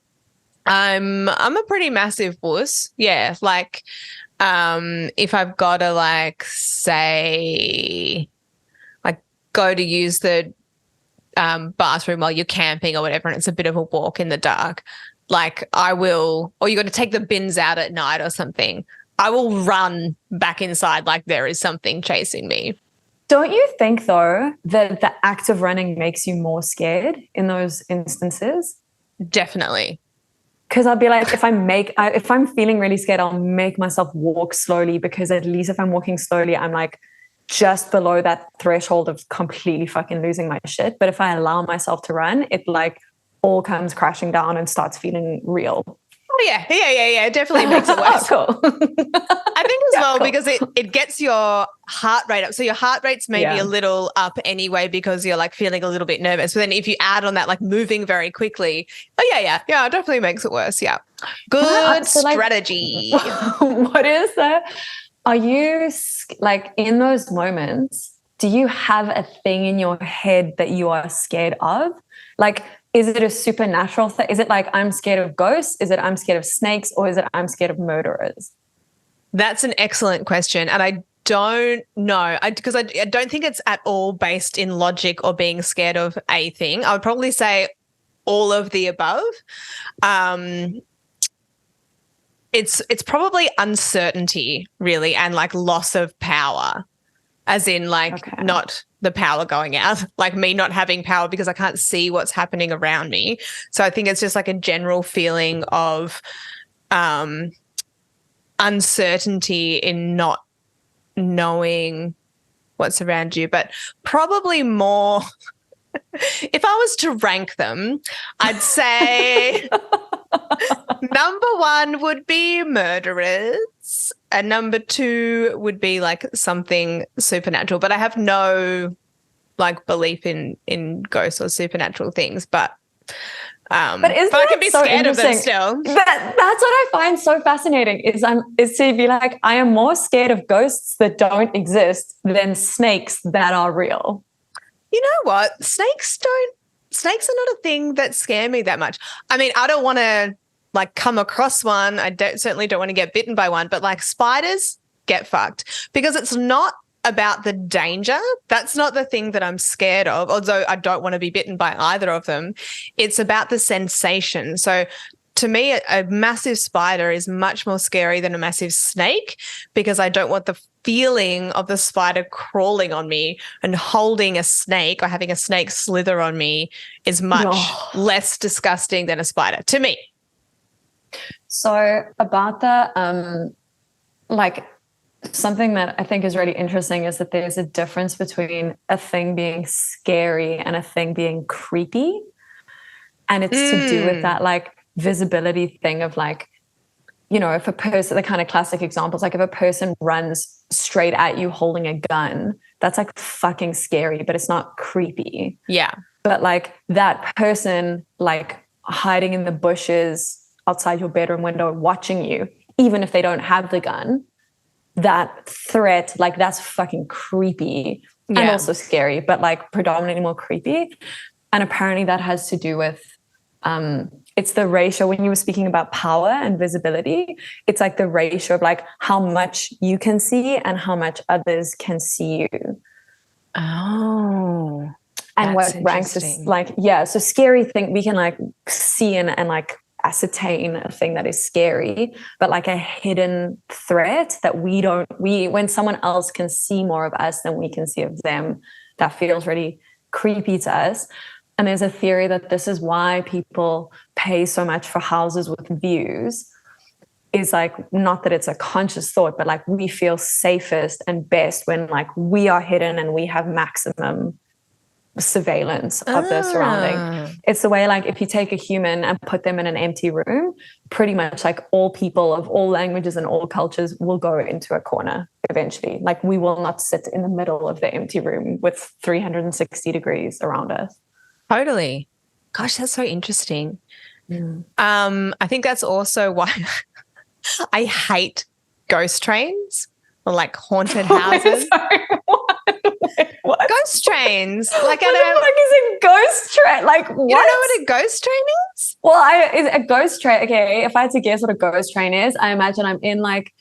a pretty massive wuss. Yeah, like if I've got to like say like go to use the bathroom while you're camping or whatever and it's a bit of a walk in the dark, like I will, or you got to take the bins out at night or something, I will run back inside like there is something chasing me. Don't you think, though, that the act of running makes you more scared in those instances? Definitely. Because I'll be like, if I'm feeling really scared, I'll make myself walk slowly, because at least if I'm walking slowly, I'm like just below that threshold of completely fucking losing my shit. But if I allow myself to run, it like all comes crashing down and starts feeling real. Oh, yeah. It definitely makes it worse. Oh, cool. I think as well cool. because it gets your heart rate up. So your heart rate's maybe a little up anyway because you're like feeling a little bit nervous. But then if you add on that like moving very quickly, it definitely makes it worse. Yeah. Good strategy. What is that? Are you like in those moments, do you have a thing in your head that you are scared of? Like, is it a supernatural thing? Is it like I'm scared of ghosts? Is it I'm scared of snakes? Or is it I'm scared of murderers? That's an excellent question. And I don't know because I don't think it's at all based in logic or being scared of a thing. I would probably say all of the above. It's probably uncertainty really and like loss of power, as in like not the power going out, like me not having power because I can't see what's happening around me. So I think it's just like a general feeling of uncertainty in not knowing what's around you, but probably more if I was to rank them, I'd say number one would be murderers and number two would be like something supernatural. But I have no like belief in ghosts or supernatural things, but I can be so scared of them still. That's what I find so fascinating is to be like, I am more scared of ghosts that don't exist than snakes that are real. You know what? Snakes are not a thing that scare me that much. I mean, I don't want to like come across one. I certainly don't want to get bitten by one, but like spiders get fucked because it's not about the danger. That's not the thing that I'm scared of, although I don't want to be bitten by either of them. It's about the sensation. So to me, a massive spider is much more scary than a massive snake because I don't want the feeling of the spider crawling on me, and holding a snake or having a snake slither on me is much less disgusting than a spider to me. So about the like something that I think is really interesting is that there's a difference between a thing being scary and a thing being creepy. And it's to do with that like visibility thing of like, you know, if a person, the kind of classic examples, like if a person runs straight at you holding a gun, that's like fucking scary, but it's not creepy. Yeah. But like that person like hiding in the bushes outside your bedroom window watching you, even if they don't have the gun, that threat, like that's fucking creepy and also scary, but like predominantly more creepy. And apparently that has to do with it's the ratio when you were speaking about power and visibility. It's like the ratio of like how much you can see and how much others can see you. Oh, and what ranks is like, so scary thing we can like see and like ascertain a thing that is scary, but like a hidden threat that when someone else can see more of us than we can see of them, that feels really creepy to us. And there's a theory that this is why people pay so much for houses with views, is like, not that it's a conscious thought, but like we feel safest and best when like we are hidden and we have maximum surveillance of the surrounding. It's the way like if you take a human and put them in an empty room, pretty much like all people of all languages and all cultures will go into a corner eventually. Like we will not sit in the middle of the empty room with 360 degrees around us. Totally. Gosh, that's so interesting. I think that's also why I hate ghost trains or like haunted houses. Sorry, what? Ghost trains. Like what the fuck is a ghost train? Like what? You don't know what a ghost train is? Well, is a ghost train. Okay, if I had to guess what a ghost train is, I imagine I'm in like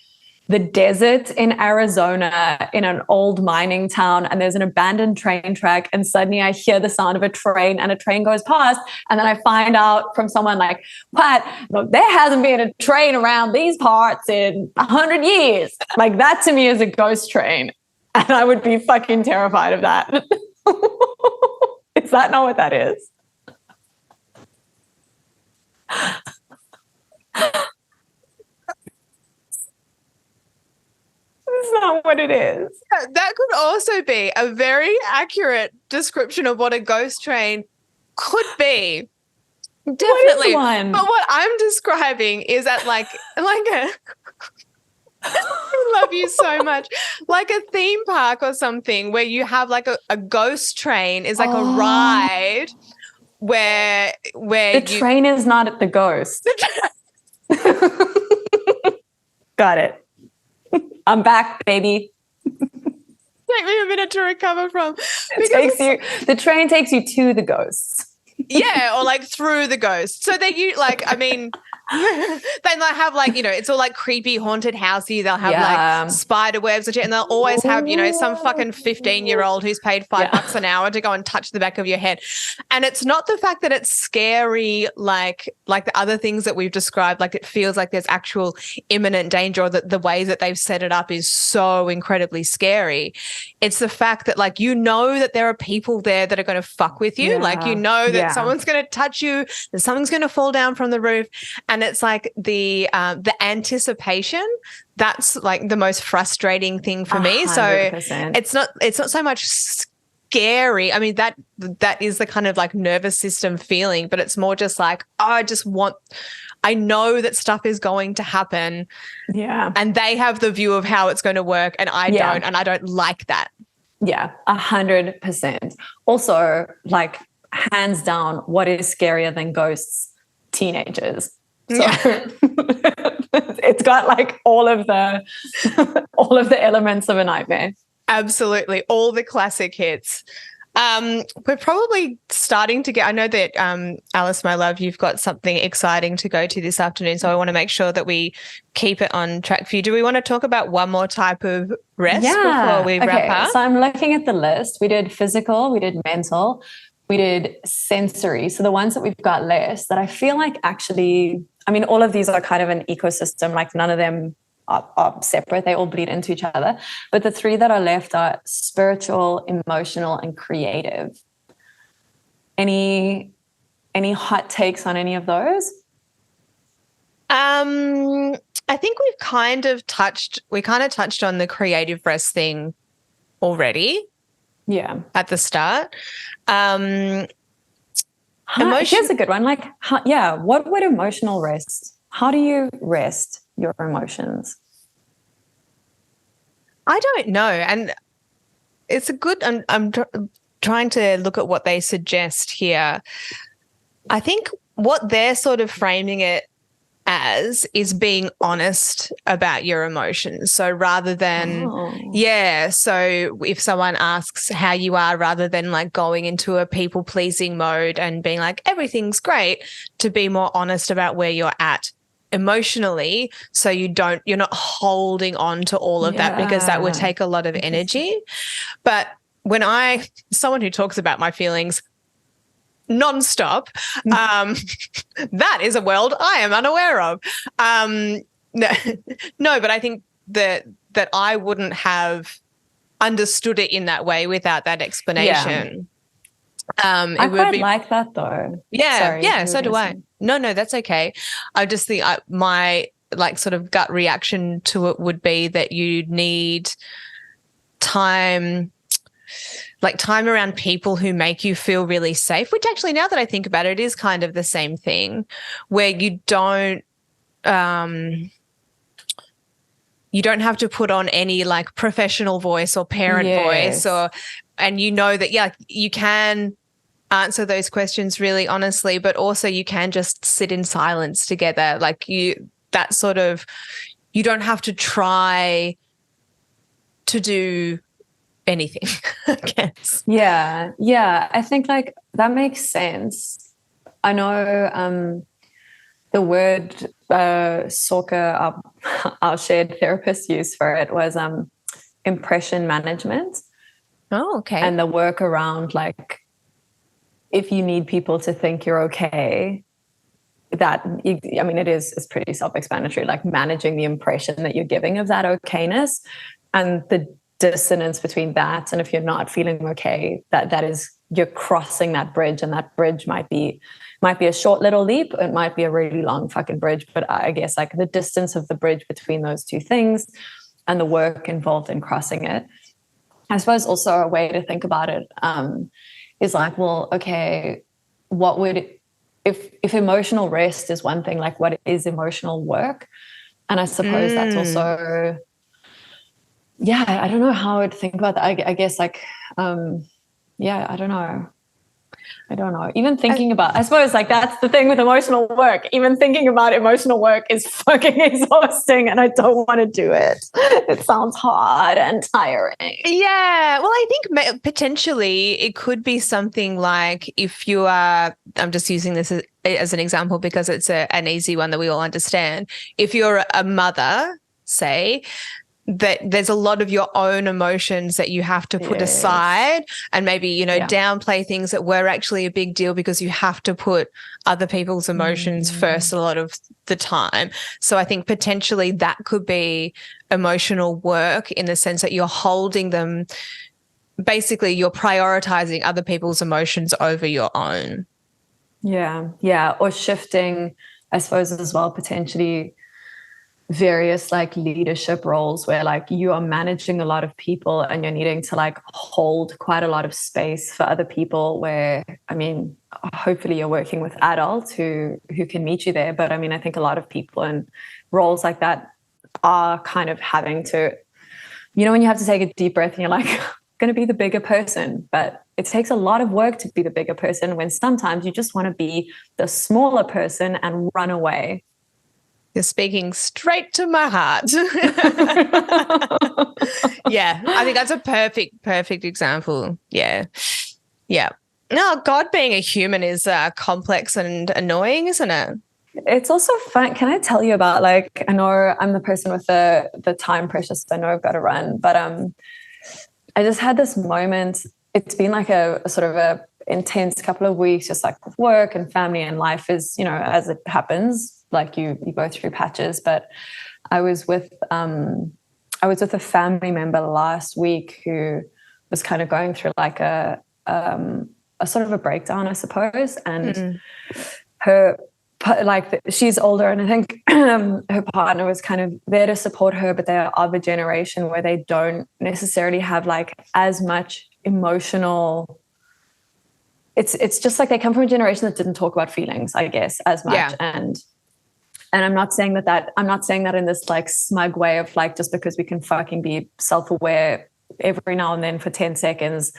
the desert in Arizona in an old mining town, and there's an abandoned train track, and suddenly I hear the sound of a train and a train goes past, and then I find out from someone like, what? Look, there hasn't been a train around these parts in 100 years. Like that to me is a ghost train. And I would be fucking terrified of that. Is that not what that is? That's not what it is. That could also be a very accurate description of what a ghost train could be. Definitely. What is one? But what I'm describing is at like a I love you so much. Like a theme park or something where you have like a ghost train is like a ride where the train is not at the ghost. Got it. I'm back, baby. Take me a minute to recover from. The train takes you to the ghosts. Yeah, or like through the ghost. So that you like, I mean, they might have like, you know, it's all like creepy haunted housey. They'll have like spider webs and they'll always have, you know, some fucking 15-year-old who's paid $5 an hour to go and touch the back of your head. And it's not the fact that it's scary like the other things that we've described, like it feels like there's actual imminent danger, or that the way that they've set it up is so incredibly scary. It's the fact that like, you know, that there are people there that are going to fuck with you. Like, you know that someone's going to touch you, that something's going to fall down from the roof. And it's like the anticipation, that's like the most frustrating thing for me. 100%. So it's not so much scary. I mean, that is the kind of like nervous system feeling, but it's more just like, oh, I know that stuff is going to happen. Yeah. And they have the view of how it's going to work and I don't, and I don't like that. Yeah, 100%. Also, like, hands down, what is scarier than ghosts? Teenagers. So it's got like all of the elements of a nightmare. Absolutely. All the classic hits. We're probably starting to get, I know that Alice, my love, you've got something exciting to go to this afternoon, so I want to make sure that we keep it on track for you. Do we want to talk about one more type of rest before we wrap up? So I'm looking at the list. We did physical, we did mental, we did sensory. So the ones that we've got left that I feel like actually, I mean, all of these are kind of an ecosystem, like none of them are separate. They all bleed into each other. But the three that are left are spiritual, emotional, and creative. Any hot takes on any of those? I think we kind of touched on the creative rest thing already. Yeah. At the start. Here's a good one. Like, what would emotional rest? How do you rest your emotions? I don't know. And it's a good, I'm trying to look at what they suggest here. I think what they're sort of framing it as is being honest about your emotions. So rather than, so if someone asks how you are, rather than like going into a people-pleasing mode and being like, everything's great, to be more honest about where you're at emotionally, so you're not holding on to all of that, because that would take a lot of energy. But when someone who talks about my feelings nonstop, that is a world I am unaware of. No, but I think that I wouldn't have understood it in that way without that explanation. I quite like that though. Yeah, so do I. No, that's okay. I just think my like sort of gut reaction to it would be that you need time around people who make you feel really safe, which actually, now that I think about it, is kind of the same thing, where you don't have to put on any like professional voice or parent voice, and you know that, you can answer those questions really honestly, but also you can just sit in silence together. Like you don't have to try to do anything, I guess. Yeah. I think like that makes sense. I know the word Sorka, our shared therapist, used for it was impression management. Oh, okay. And the work around like, if you need people to think you're okay, it's pretty self-explanatory, like managing the impression that you're giving of that okayness, and the dissonance between that and if you're not feeling okay, that is, you're crossing that bridge, and that bridge might be a short little leap, it might be a really long fucking bridge, but I guess like the distance of the bridge between those two things and the work involved in crossing it. I suppose also a way to think about it is like, well, okay, what would, if emotional rest is one thing, like what is emotional work? And I suppose that's also, yeah, I don't know how I'd think about that. I guess like, yeah, I don't know. Even thinking about, I suppose like that's the thing with emotional work. Even thinking about emotional work is fucking exhausting and I don't want to do it. It sounds hard and tiring. Yeah. Well, I think potentially it could be something like if you are, I'm just using this as an example because it's an easy one that we all understand. If you're a mother, say, that there's a lot of your own emotions that you have to put aside and maybe, downplay things that were actually a big deal because you have to put other people's emotions first a lot of the time. So I think potentially that could be emotional work in the sense that you're holding them, basically you're prioritizing other people's emotions over your own. Yeah. Yeah. Or shifting, I suppose, as well, potentially various like leadership roles where like you are managing a lot of people and you're needing to like hold quite a lot of space for other people where, I mean, hopefully you're working with adults who can meet you there. But I mean, I think a lot of people in roles like that are kind of having to, when you have to take a deep breath and you're like, going to be the bigger person, but it takes a lot of work to be the bigger person when sometimes you just want to be the smaller person and run away. You're speaking straight to my heart. Yeah, I think that's a perfect example. Yeah. Yeah. No, God, being a human is complex and annoying, isn't it? It's also fun. Can I tell you about, like, I know I'm the person with the time pressure, so I know I've got to run, but I just had this moment. It's been like a sort of a intense couple of weeks, just like with work and family and life is, as it happens, like you go through patches. But I was with a family member last week who was kind of going through like a sort of a breakdown, I suppose, and her, like, she's older, and I think her partner was kind of there to support her, but they are of a generation where they don't necessarily have like as much emotional. It's just like they come from a generation that didn't talk about feelings, I guess, as much. Yeah. And I'm not saying that in this like smug way of like, just because we can fucking be self-aware every now and then for 10 seconds,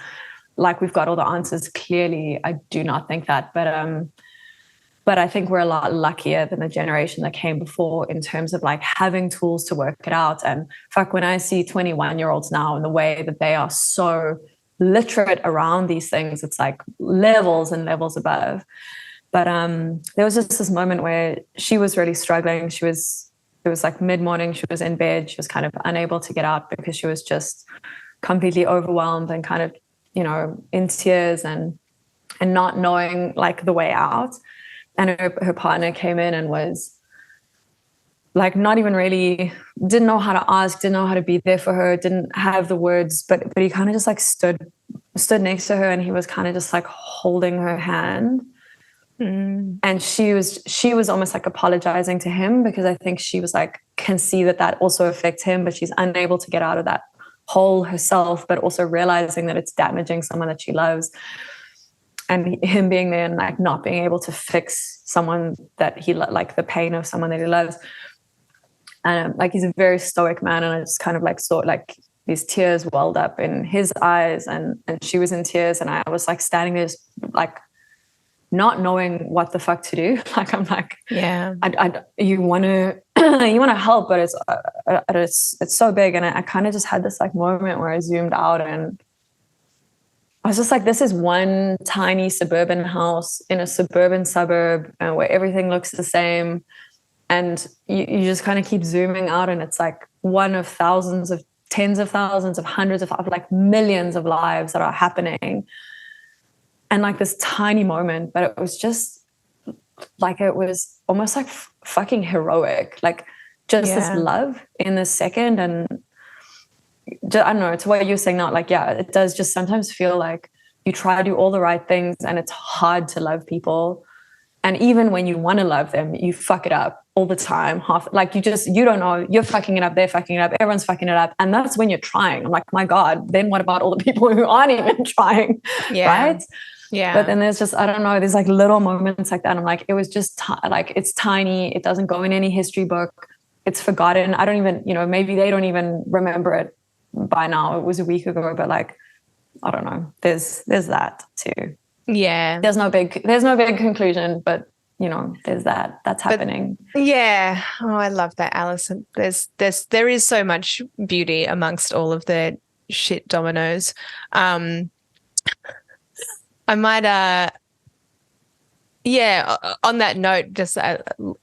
like we've got all the answers. Clearly, I do not think that. But I think we're a lot luckier than the generation that came before in terms of like having tools to work it out. And fuck, when I see 21-year-olds now and the way that they are so literate around these things, it's like levels and levels above. But there was just this moment where she was really struggling. It was like mid-morning. She was in bed. She was kind of unable to get out because she was just completely overwhelmed and kind of, in tears and not knowing like the way out. And her partner came in and was like not even really, didn't know how to ask, didn't know how to be there for her, didn't have the words, but he kind of just like stood next to her and he was kind of just like holding her hand. And she was almost like apologizing to him because I think she was like, can see that also affects him, but she's unable to get out of that hole herself, but also realizing that it's damaging someone that she loves. And him being there and like not being able to fix someone that he like the pain of someone that he loves. And like he's a very stoic man, and I just kind of like saw like these tears welled up in his eyes, and she was in tears, and I was like standing there just like not knowing what the fuck to do. Like I'm like, yeah, you want to help, but it's so big, and I kind of just had this like moment where I zoomed out and I was just like, this is one tiny suburban house in a suburban suburb where everything looks the same. And you just kind of keep zooming out, and it's like one of thousands of tens of thousands of hundreds of like millions of lives that are happening. And like this tiny moment, but it was just like, it was almost like fucking heroic, like just this love in this second. And I don't know, it's what you're saying now. Like, yeah, it does just sometimes feel like you try to do all the right things and it's hard to love people. And even when you want to love them, you fuck it up all the time. You don't know, you're fucking it up, they're fucking it up, everyone's fucking it up. And that's when you're trying. I'm like, my God, then what about all the people who aren't even trying? Yeah. Right? Yeah. But then there's just, I don't know, there's like little moments like that. I'm like, it was just like, it's tiny. It doesn't go in any history book. it's forgotten. I don't even, maybe they don't even remember it by now. It was a week ago, but like, I don't know. There's that too. Yeah. There's no big conclusion, but there's that's happening. Yeah. Oh, I love that, Alison. There is so much beauty amongst all of the shit dominoes. I might, on that note, just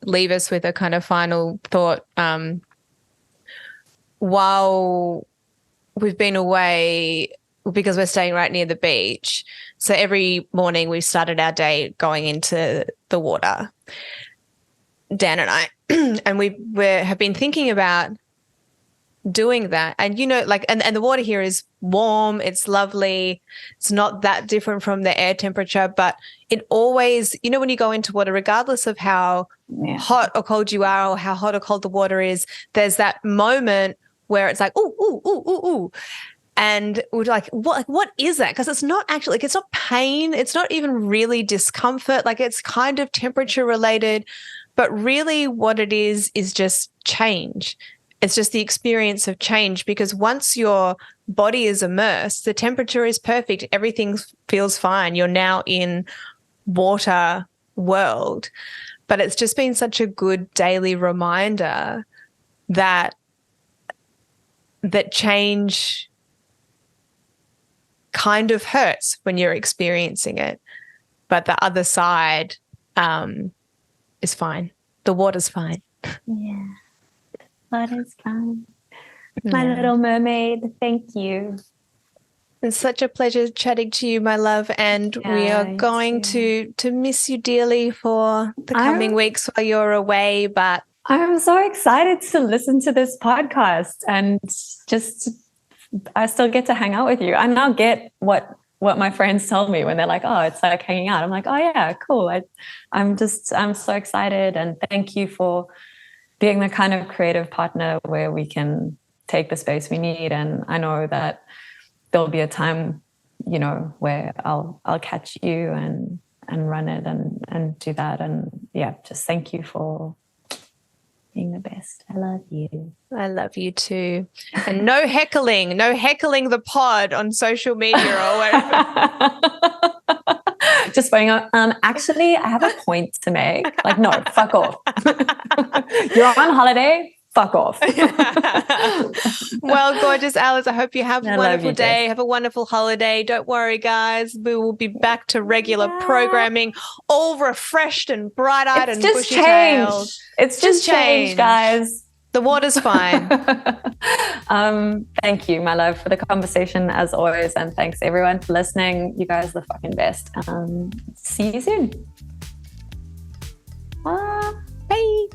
leave us with a kind of final thought. While we've been away, because we're staying right near the beach, so every morning we started our day going into the water, Dan and I, and we have been thinking about doing that. And, and the water here is warm, it's lovely, it's not that different from the air temperature, but it always, when you go into water, regardless of how hot or cold you are or how hot or cold the water is, there's that moment where it's like, ooh, ooh, ooh, ooh, ooh. And we're like, what is that? Because it's not actually, it's not pain. It's not even really discomfort. Like, it's kind of temperature related. But really what it is just change. It's just the experience of change, because once your body is immersed, the temperature is perfect. Everything feels fine. You're now in water world. But it's just been such a good daily reminder that change kind of hurts when you're experiencing it, but the other side is fine. The water's fine. Yeah, water's fine. My little mermaid, thank you. It's such a pleasure chatting to you, my love, and we are going to miss you dearly for the coming weeks while you're away, but I'm so excited to listen to this podcast and I still get to hang out with you. I now get what my friends tell me when they're like, oh, it's like hanging out. I'm like, oh yeah, cool. I'm so excited, and thank you for being the kind of creative partner where we can take the space we need. And I know that there'll be a time, where I'll catch you and run it and do that. And yeah, just thank you for being the best. I love you. I love you too. And no heckling the pod on social media or whatever. Just going on, actually, I have a point to make. Like, no, fuck off. You're on holiday, fuck off. Well, gorgeous Alice, I hope you have a wonderful day. Have a wonderful holiday. Don't worry, guys. We will be back to regular programming, all refreshed and bright-eyed and bushy-tailed. It's just change, guys. The water's fine. Thank you, my love, for the conversation as always. And thanks everyone for listening. You guys are the fucking best. See you soon. Bye.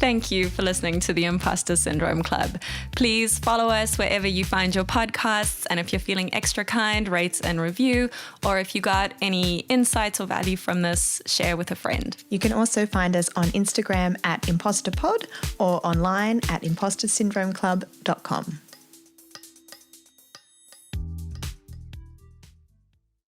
Thank you for listening to the Imposter Syndrome Club. Please follow us wherever you find your podcasts. And if you're feeling extra kind, rate and review. Or if you got any insights or value from this, share with a friend. You can also find us on Instagram @ImposterPod or online at impostersyndromeclub.com.